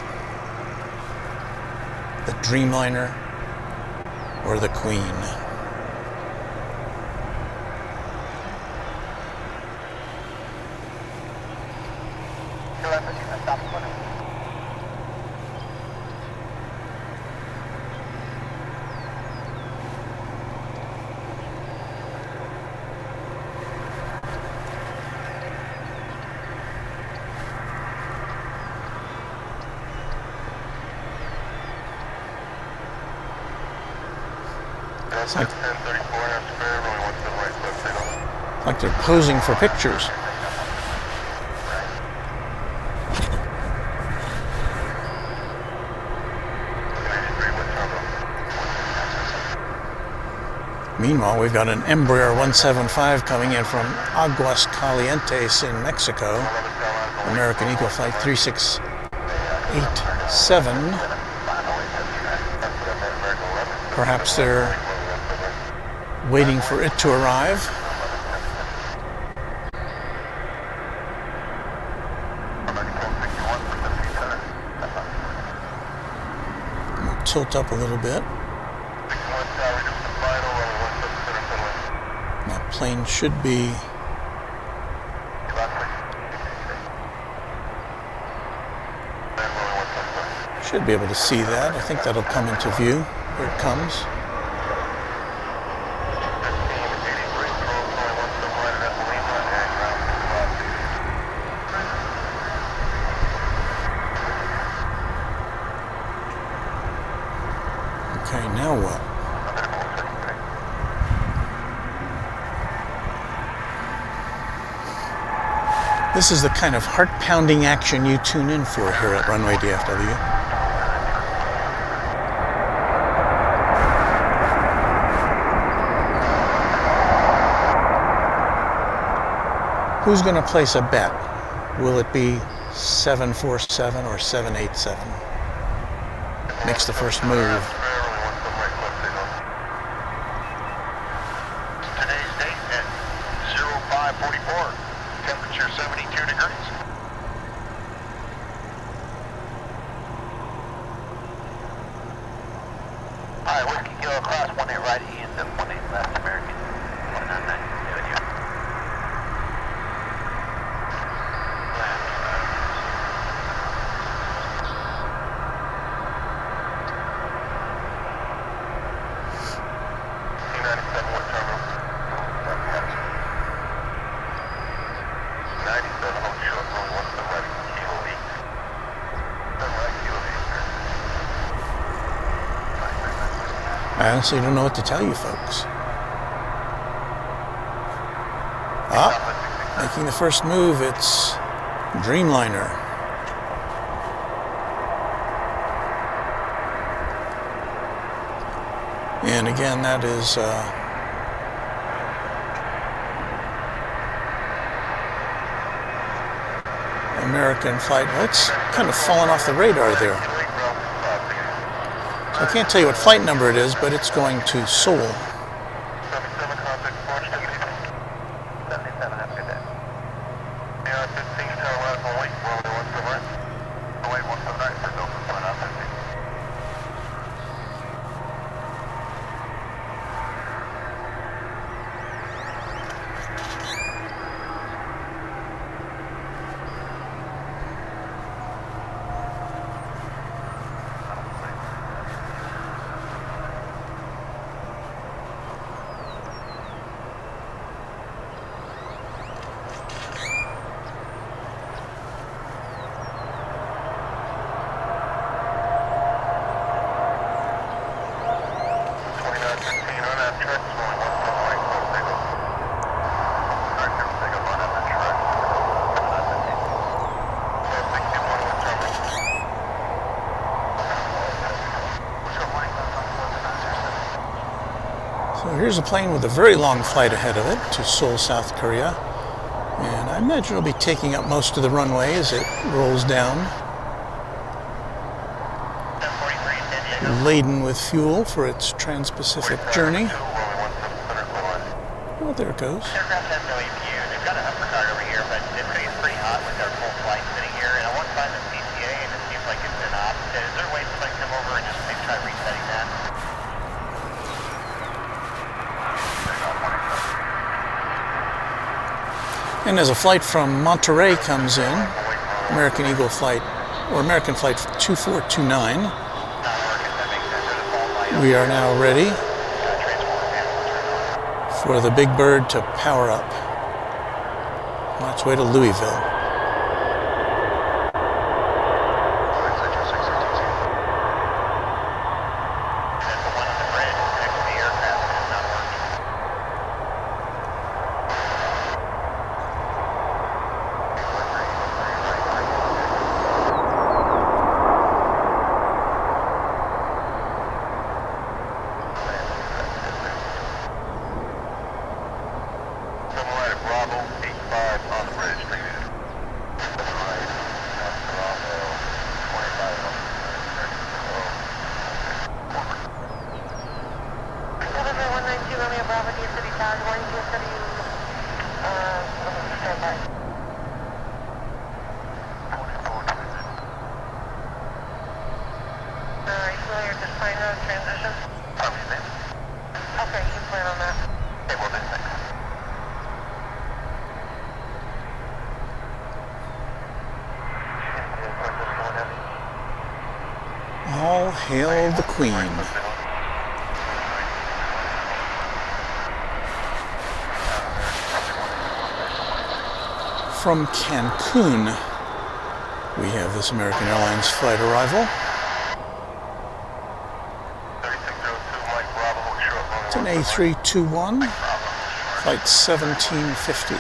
The Dreamliner or the Queen? It's like they're posing for pictures. Meanwhile, we've got an Embraer 175 coming in from Aguas Calientes in Mexico. American Eagle Flight 3687. Perhaps they're waiting for it to arrive. We'll tilt up a little bit. That plane should be able to see that. I think that'll come into view. Here it comes. Okay, now what? This is the kind of heart-pounding action you tune in for here at Runway DFW. Who's going to place a bet? Will it be 747 or 787? Makes the first move. Today's date at 0544. Temperature 72 degrees. Alright, Whiskey Kilo across 18 right east and 18 left American. 199. I honestly don't know what to tell you folks. Making the first move, it's Dreamliner. And again, that is American flight. Well, it's kind of fallen off the radar there. I can't tell you what flight number it is, but it's going to Seoul. 77 contact approach to 77, have a good day. AR 15, tower left, wait, runway 17 right. Runway 17 right for Delta, flight out 15. So here's a plane with a very long flight ahead of it to Seoul, South Korea. And I imagine it'll be taking up most of the runway as it rolls down. Laden with fuel for its trans-Pacific journey. Oh, there it goes. Aircraft has no EPU. They've got an upper card over here, but it's pretty hot with our full flight sitting here. And I want to find the CCA, and it seems like it's been opposite. Is there a way somebody come over and just maybe try resetting that? And as a flight from Monterey comes in, American Eagle flight, or American flight 2429, we are now ready for the Big Bird to power up on its way to Louisville. All hail the Queen. From Cancun, we have this American Airlines flight arrival. It's an A321, flight 1750.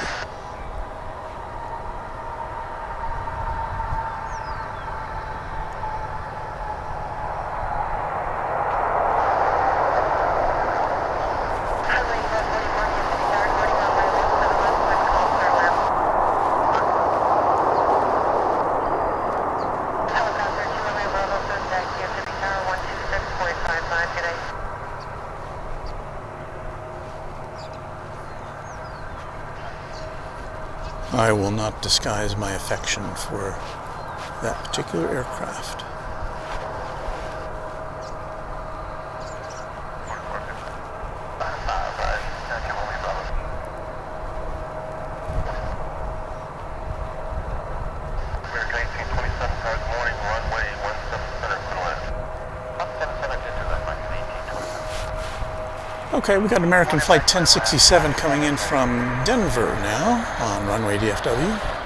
I will not disguise my affection for that particular aircraft. Okay, we got American Flight 1067 coming in from Denver now on Runway DFW.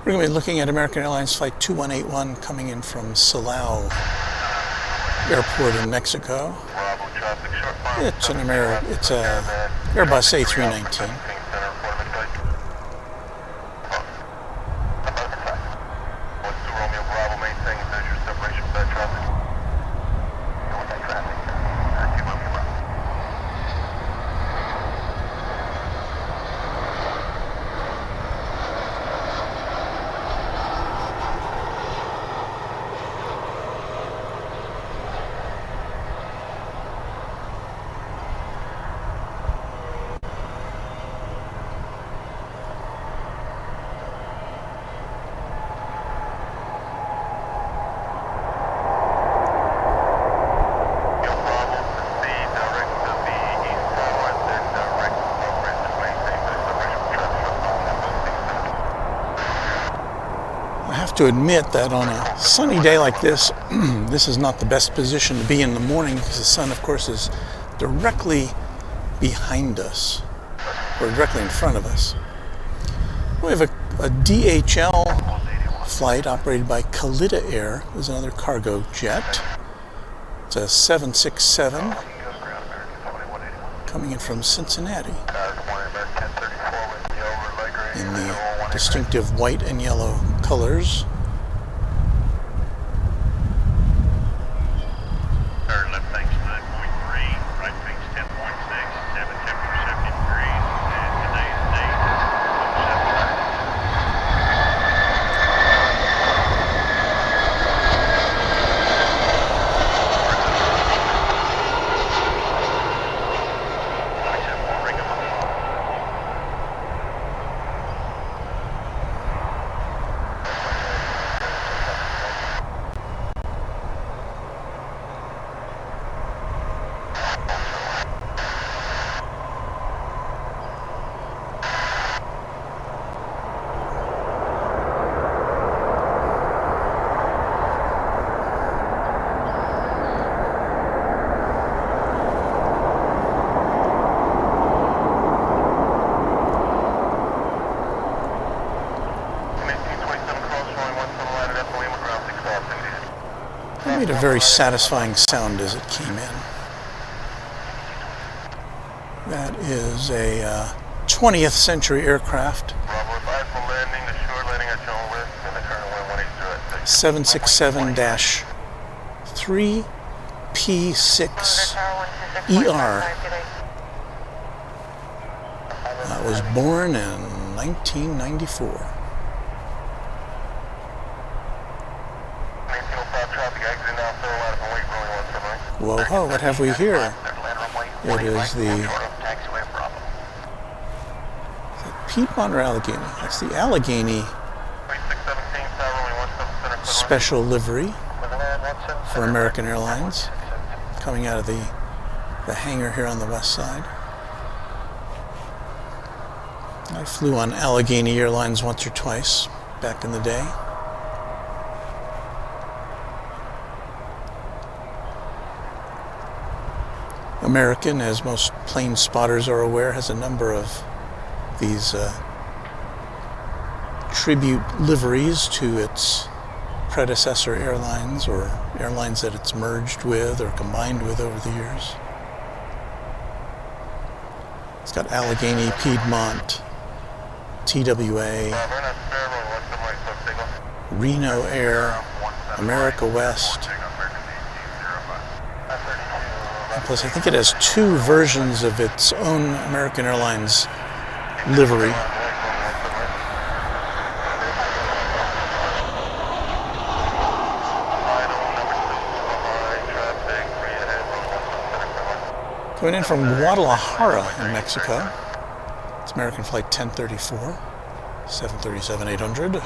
We're going to be looking at American Airlines Flight 2181 coming in from Silao Airport in Mexico. It's an Airbus A319. To admit that on a sunny day like this, this is not the best position to be in the morning because the sun, of course, is directly behind us or directly in front of us. We have a DHL flight operated by Khalida Air. There's another cargo jet. It's a 767 coming in from Cincinnati in the distinctive white and yellow colors. Made a very satisfying sound as it came in. That is a 20th century aircraft. 767-3P6ER. That was born in 1994. Whoa, ho, what have we here? It is the Piedmont or Allegheny? That's the Allegheny special livery for American Airlines coming out of the hangar here on the west side. I flew on Allegheny Airlines once or twice back in the day. American, as most plane spotters are aware, has a number of these tribute liveries to its predecessor airlines or airlines that it's merged with or combined with over the years. It's got Allegheny, Piedmont, TWA, Reno Air, America West. And plus, I think it has two versions of its own American Airlines livery. Going in from Guadalajara in Mexico. It's American Flight 1034, 737-800.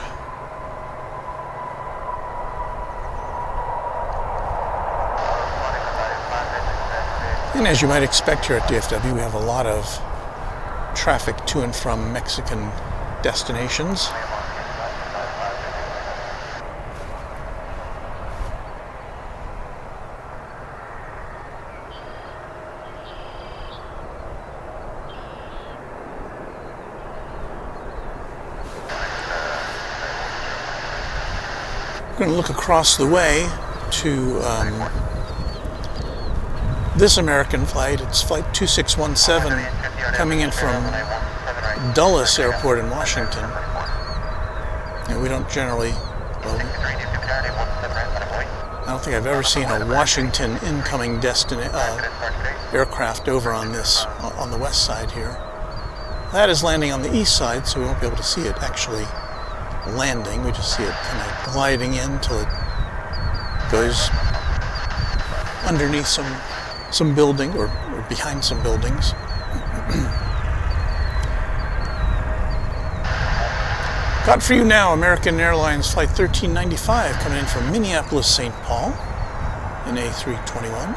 And as you might expect here at DFW, we have a lot of traffic to and from Mexican destinations. We're going to look across the way to this American flight. It's flight 2617 coming in from Dulles Airport in Washington. And we don't generally, well, I don't think I've ever seen a Washington incoming aircraft over on the west side here. That is landing on the east side, so we won't be able to see it actually landing. We just see it kind of gliding in until it goes underneath some building or behind some buildings. Got for you now American Airlines Flight 1395 coming in from Minneapolis, St. Paul in A321.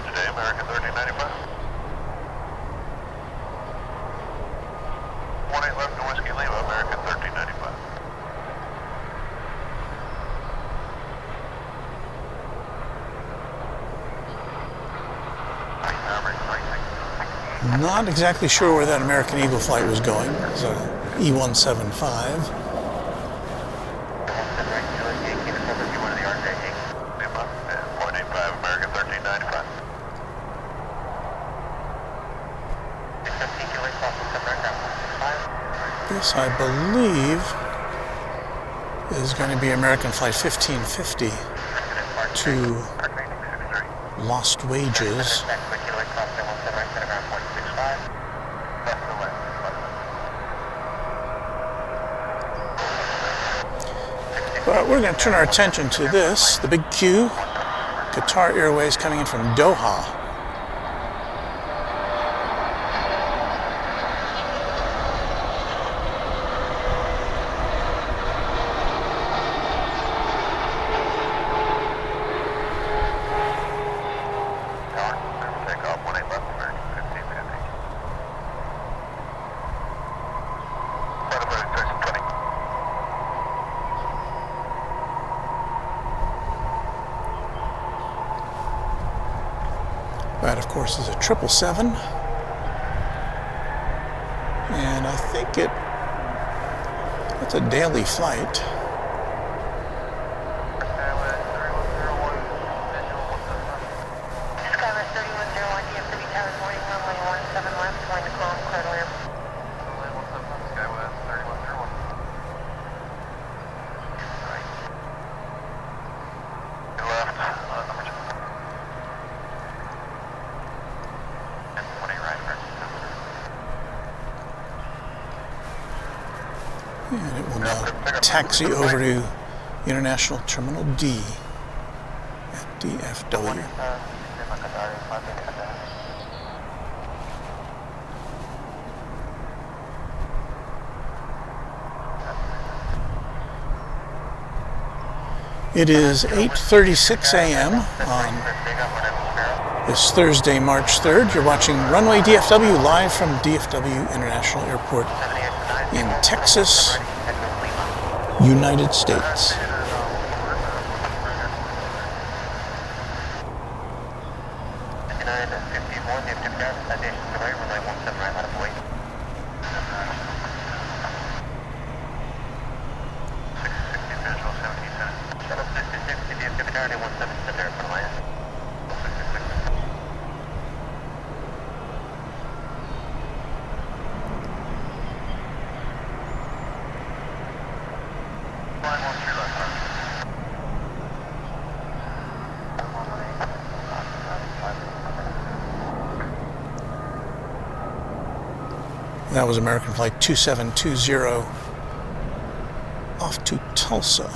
Today, American 1395. 18 left to Whiskey Lima, American 1395. Not exactly sure where that American Eagle flight was going. It's a E175. This, I believe, is going to be American Flight 1550 to Lost Wages. But we're going to turn our attention to this, the big Q, Qatar Airways coming in from Doha. That, of course, is a 777. And I think it's a daily flight. Skywest 3101 DFW Towers, morning, runway 17 left, going to call Qatari Airport. Runway 17 Skywest 3101. Right. Good left, number 2. And 20 right, And it will now taxi over to International Terminal D at DFW. It is 8:36 a.m. on this Thursday, March 3rd. You're watching Runway DFW live from DFW International Airport in Texas, United States. That was American Flight 2720 off to Tulsa,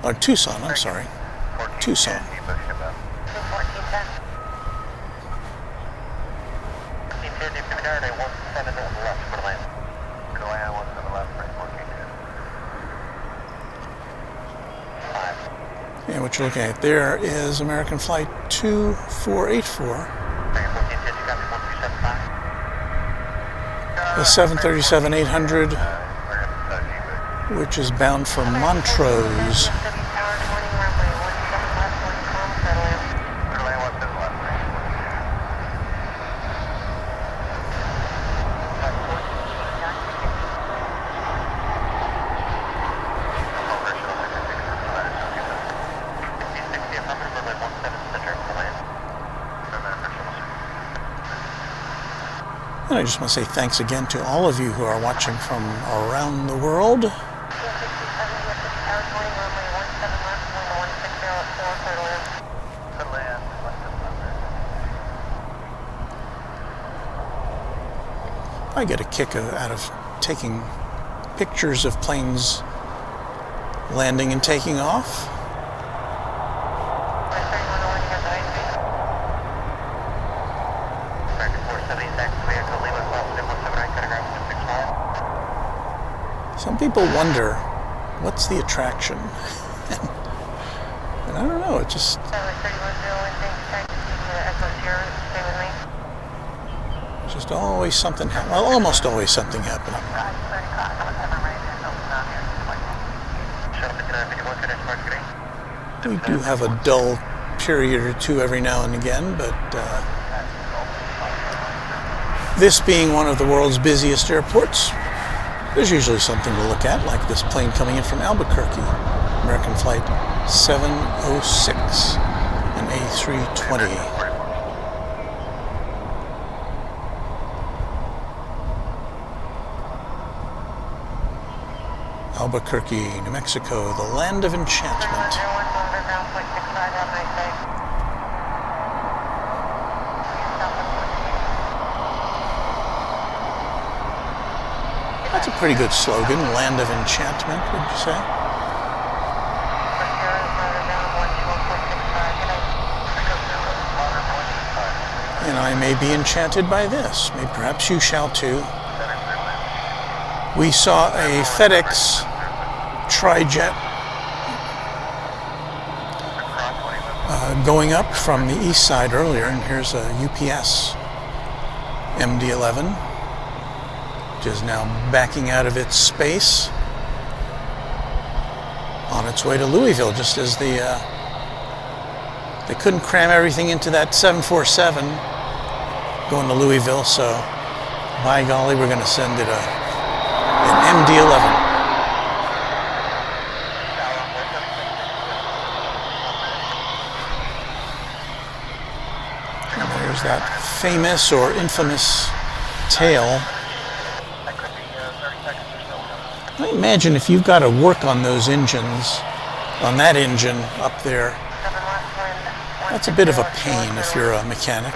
or Tucson, I'm sorry, Tucson. And what you're looking at there is American Flight 2484. The 737-800, which is bound for Montrose. And I just want to say thanks again to all of you who are watching from around the world. I get a kick out of taking pictures of planes landing and taking off. Some people wonder, what's the attraction? And I don't know, it just... Just always something happening. Well, almost always something happening. We do have a dull period or two every now and again, but this being one of the world's busiest airports, there's usually something to look at, like this plane coming in from Albuquerque, American Flight 706, an A320. Albuquerque, New Mexico, the land of enchantment. That's a pretty good slogan, land of enchantment, would you say? And I may be enchanted by this. Maybe perhaps you shall too. We saw a FedEx tri-jet going up from the east side earlier, and here's a UPS MD-11, which is now backing out of its space on its way to Louisville, just as they couldn't cram everything into that 747. going to Louisville, so by golly, we're going to send it an MD-11. And there's that famous or infamous tail. I imagine if you've got to work on those engines, on that engine up there, that's a bit of a pain if you're a mechanic.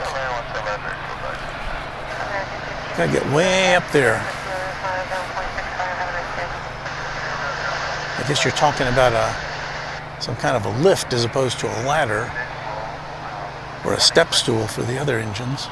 Gotta get way up there. I guess you're talking about some kind of a lift as opposed to a ladder or a step stool for the other engines.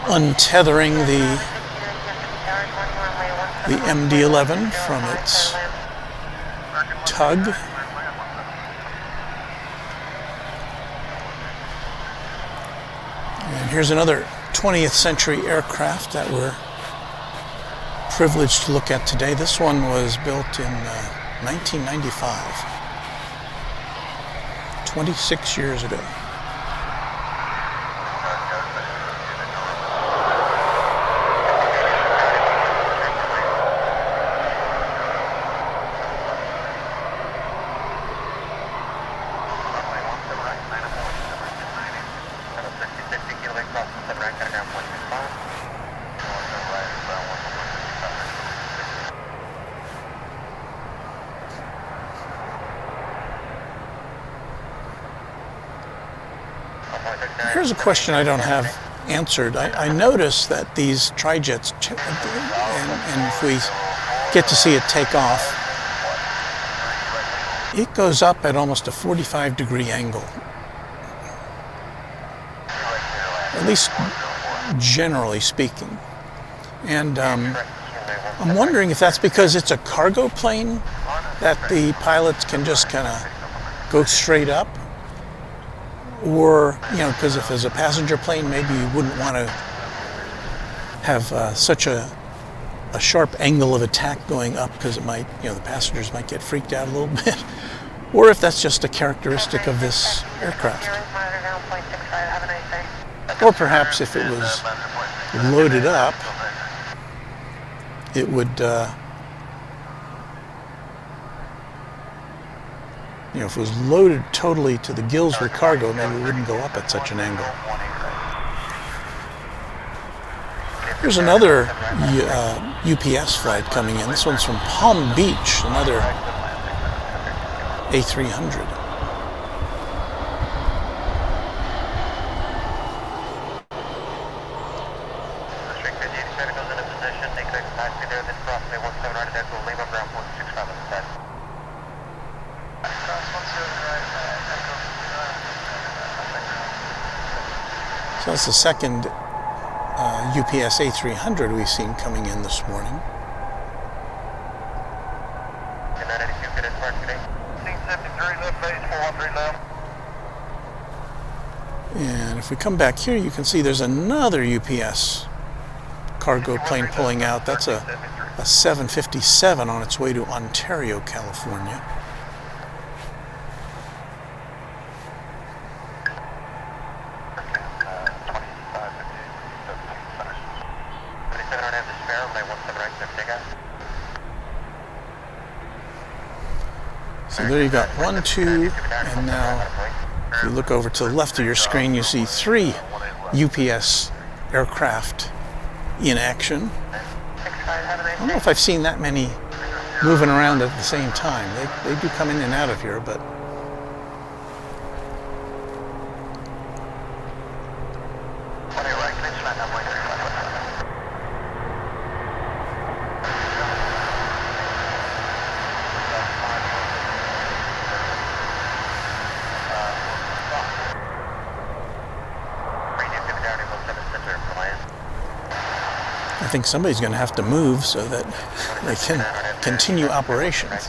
Untethering the MD-11 from its tug. And here's another 20th century aircraft that we're privileged to look at today. This one was built in 1995, 26 years ago. Here's a question I don't have answered. I noticed that these tri-jets, and if we get to see it take off, it goes up at almost a 45-degree angle. At least generally speaking. And I'm wondering if that's because it's a cargo plane that the pilots can just kind of go straight up. Or, you know, because if it's a passenger plane, maybe you wouldn't want to have such a sharp angle of attack going up because it might, you know, the passengers might get freaked out a little bit. Or if that's just a characteristic of this aircraft. Or perhaps if it was loaded up, it would, you know, if it was loaded totally to the gills with cargo, maybe it wouldn't go up at such an angle. Here's another UPS flight coming in. This one's from Palm Beach, another A300. So that's the second UPS A300 we've seen coming in this morning. And if we come back here, you can see there's another UPS cargo plane pulling out. That's a 757 on its way to Ontario, California. So there you got 1, 2, and now if you look over to the left of your screen, you see 3 UPS aircraft in action. I don't know if I've seen that many moving around at the same time. They do come in and out of here, but I think somebody's going to have to move so that they can continue operations.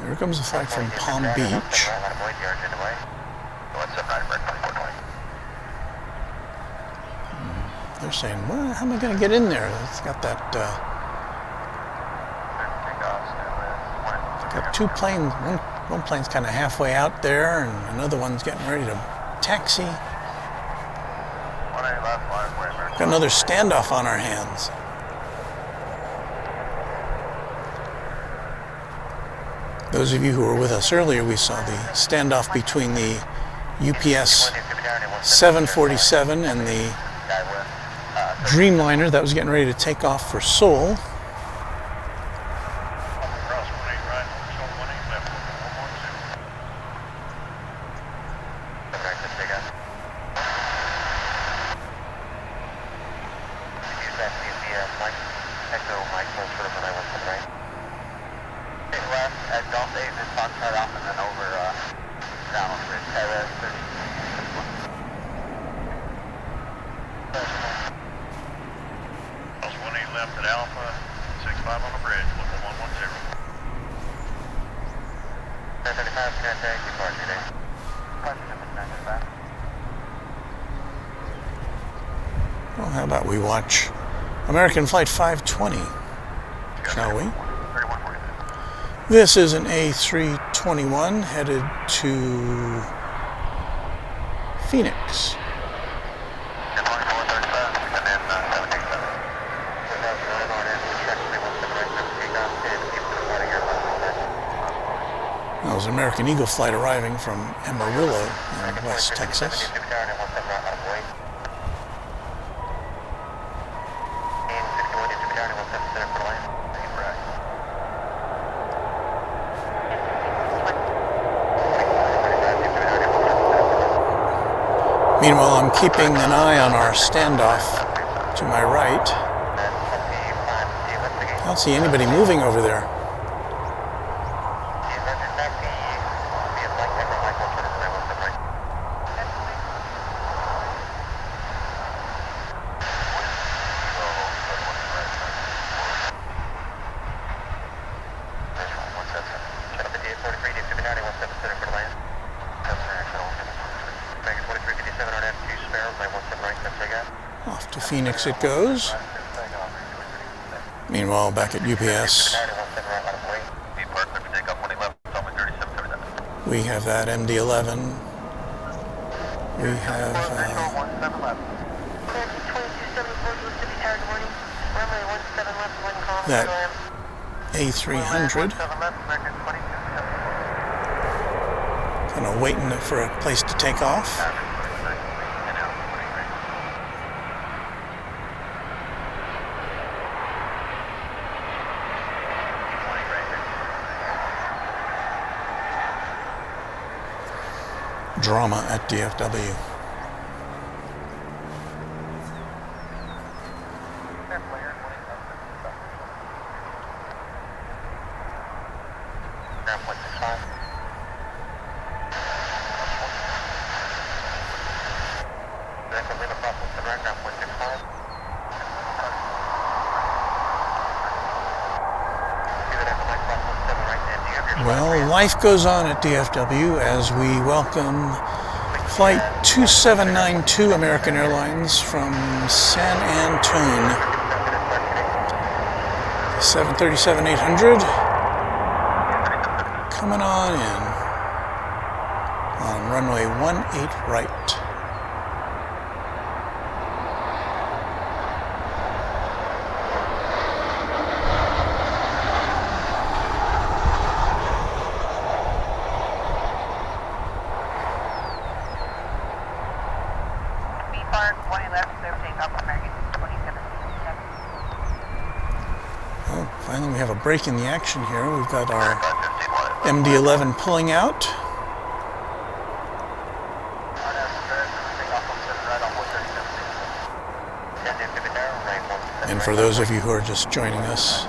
Here comes a flight from Palm Beach. They're saying, well, how am I going to get in there? It's got that, got two planes. One plane's kind of halfway out there, and another one's getting ready to taxi. Got another standoff on our hands. Those of you who were with us earlier, we saw the standoff between the UPS 747 and the Dreamliner that was getting ready to take off for Seoul. Well, how about we watch American Flight 520, shall we? This is an A321 headed to Phoenix. That was an American Eagle flight arriving from Amarillo in West Texas. Meanwhile, I'm keeping an eye on our standoff to my right. I don't see anybody moving over there. Off to Phoenix it goes. Meanwhile, back at UPS, we have that MD-11. We have that A300. Kind of waiting for a place to take off. Drama at DFW. Well, life goes on at DFW as we welcome Flight 2792 American Airlines from San Antone. 737-800 coming on in on runway 18 right. Oh, finally we have a break in the action here. We've got our MD-11 pulling out. And for those of you who are just joining us,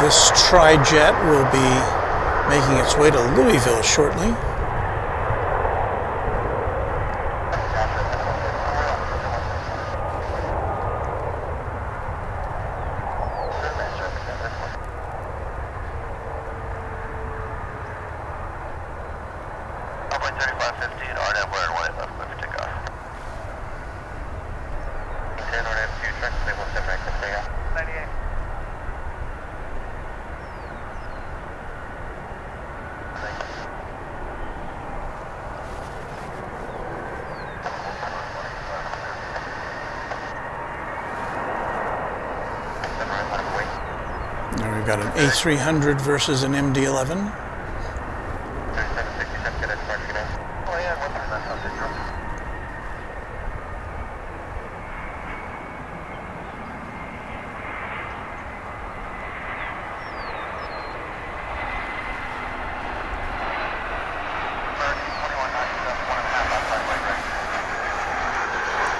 this tri-jet will be making its way to Louisville shortly. We've got an A300 versus an MD-11.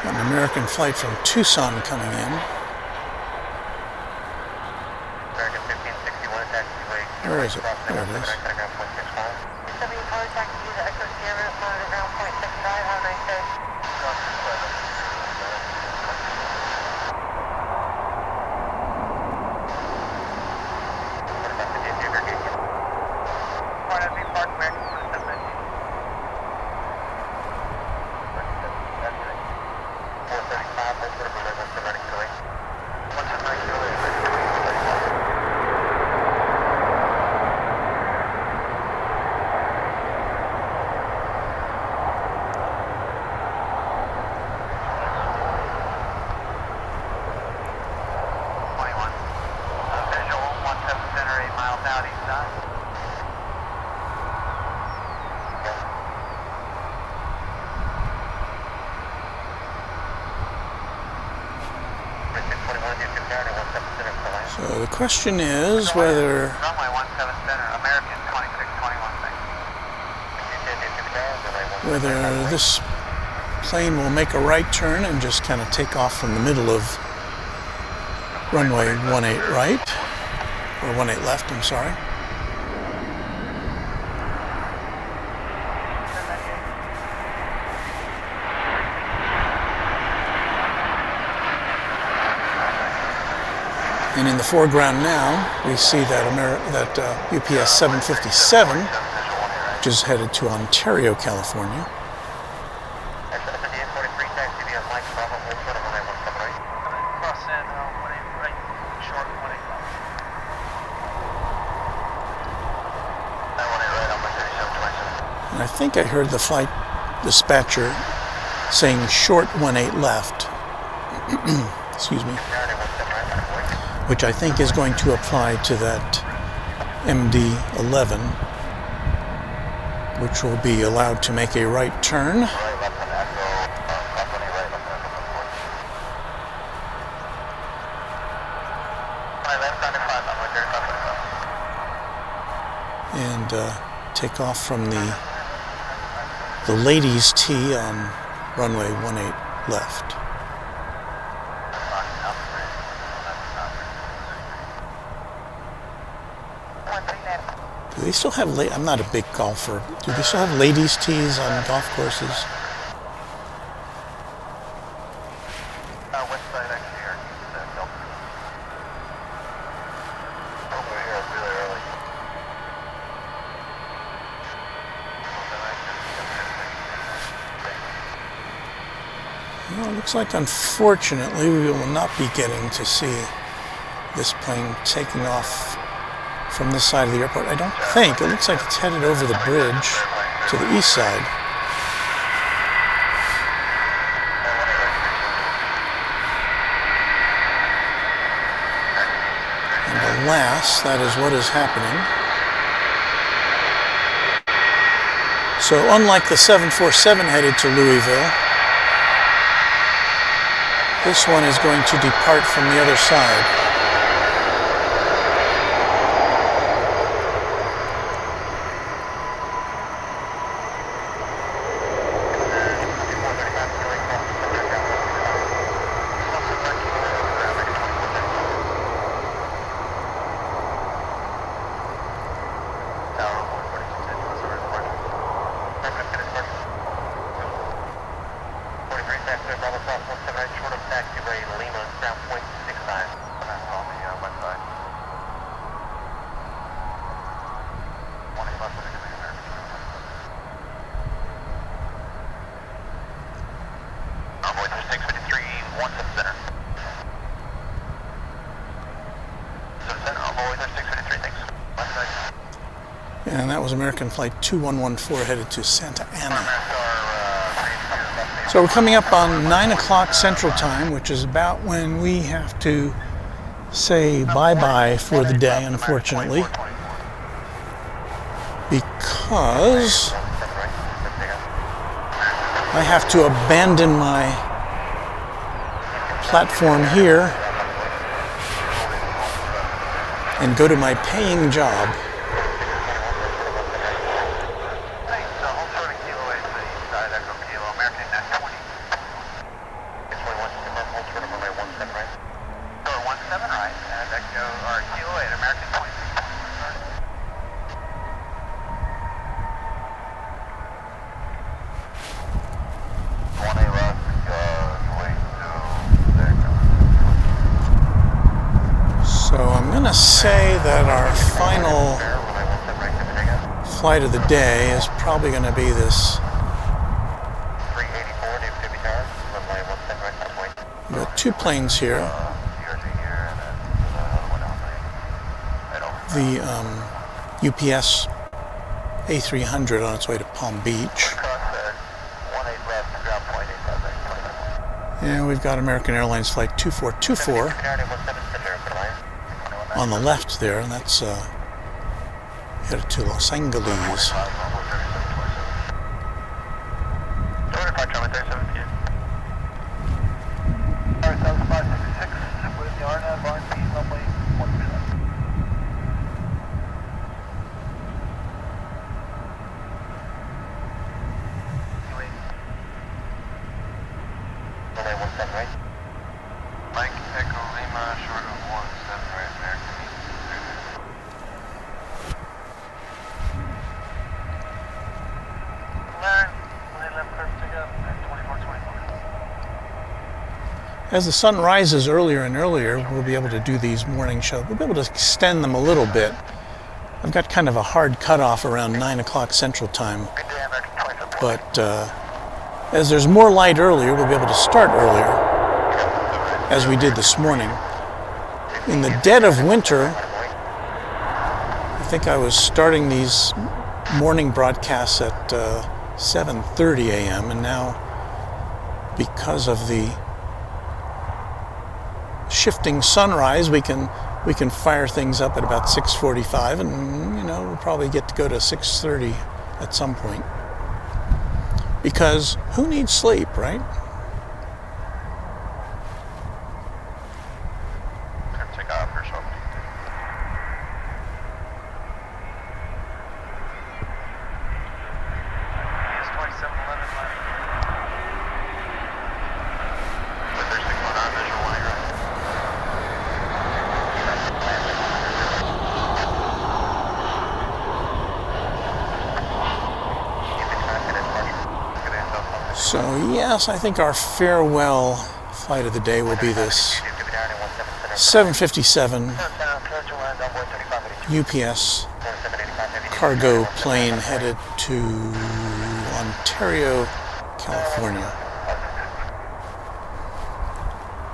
An American flight from Tucson coming in. Where is it? There it is. So the question is whether this plane will make a right turn and just kind of take off from the middle of runway 18 right, or 18 left, I'm sorry. And in the foreground now, we see that UPS 757, which is headed to Ontario, California. And I think I heard the flight dispatcher saying short 18 left. Excuse me. Which I think is going to apply to that MD-11, which will be allowed to make a right turn. And take off from the ladies' tee on runway 18 left. Do they still have, I'm not a big golfer, do they still have ladies' tees on golf courses? West side actually here, over here really early. Well, it looks like unfortunately we will not be getting to see this plane taking off from this side of the airport. I don't think. It looks like it's headed over the bridge to the east side. And alas, that is what is happening. So unlike the 747 headed to Louisville, This one is going to depart from the other side. And that was American Flight 2114 headed to Santa Ana. So we're coming up on 9 o'clock Central Time, which is about when we have to say bye-bye for the day, unfortunately. Because I have to abandon my platform here and go to my paying job. Say that our final flight of the day is probably going to be this. We've got two planes here. The UPS A300 on its way to Palm Beach. And we've got American Airlines Flight 2424 on the left there, and that's headed to Los Angeles. As the sun rises earlier and earlier, we'll be able to do these morning shows. We'll be able to extend them a little bit. I've got kind of a hard cutoff around 9 o'clock Central Time. But as there's more light earlier, we'll be able to start earlier, as we did this morning. In the dead of winter, I think I was starting these morning broadcasts at 7:30 a.m. and now, because of the shifting sunrise, we can fire things up at about 6:45, and we'll probably get to go to 6:30 at some point. Because who needs sleep, right? So yes, I think our farewell flight of the day will be this 757 UPS cargo plane headed to Ontario, California.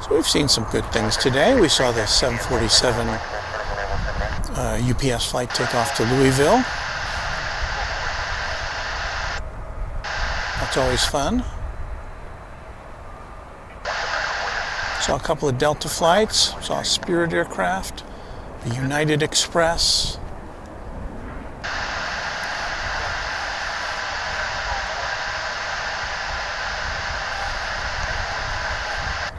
So we've seen some good things today. We saw the 747 UPS flight take off to Louisville. That's always fun. Saw a couple of Delta flights, saw a Spirit aircraft, the United Express.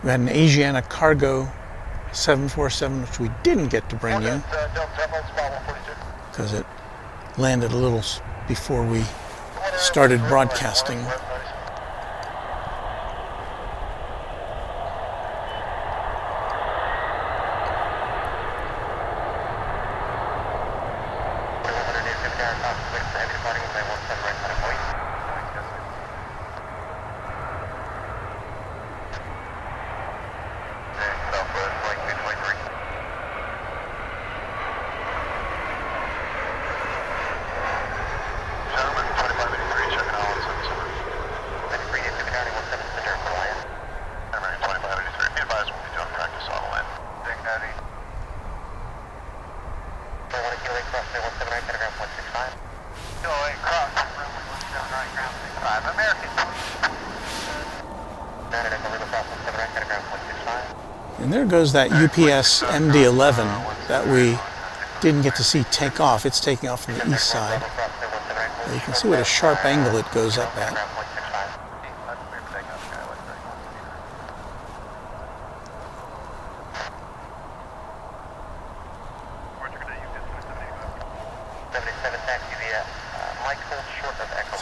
We had an Asiana Cargo 747, which we didn't get to bring you because it landed a little before we started broadcasting. And there goes that UPS MD-11 that we didn't get to see take off. It's taking off from the east side. You can see what a sharp angle it goes up at.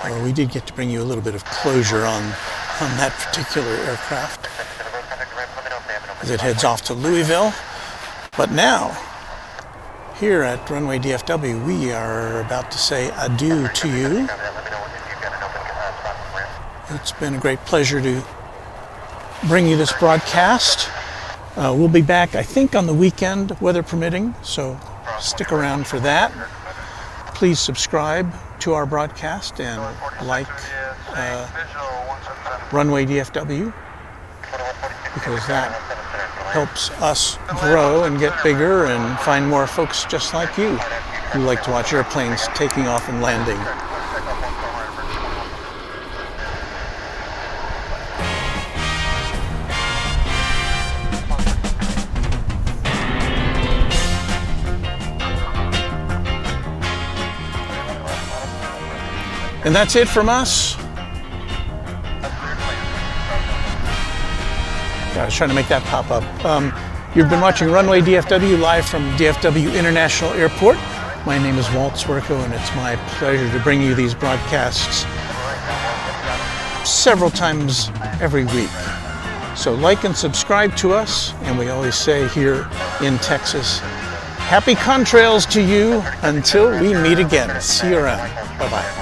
So we did get to bring you a little bit of closure on that particular aircraft as it heads off to Louisville. But now, here at Runway DFW, we are about to say adieu to you. It's been a great pleasure to bring you this broadcast. We'll be back, I think, on the weekend, weather permitting, so stick around for that. Please subscribe to our broadcast and like Runway DFW, because that helps us grow and get bigger and find more folks just like you who like to watch airplanes taking off and landing. And that's it from us. I was trying to make that pop up. You've been watching Runway DFW live from DFW International Airport. My name is Walt Swerko, and it's my pleasure to bring you these broadcasts several times every week. So like and subscribe to us, and we always say here in Texas, happy contrails to you until we meet again. See you around. Bye-bye.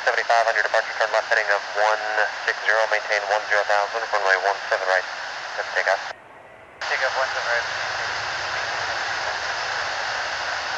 75 on your departure, turn left heading of 160, maintain 10,000, runway 17 right. That's takeoff. Takeoff 17 right.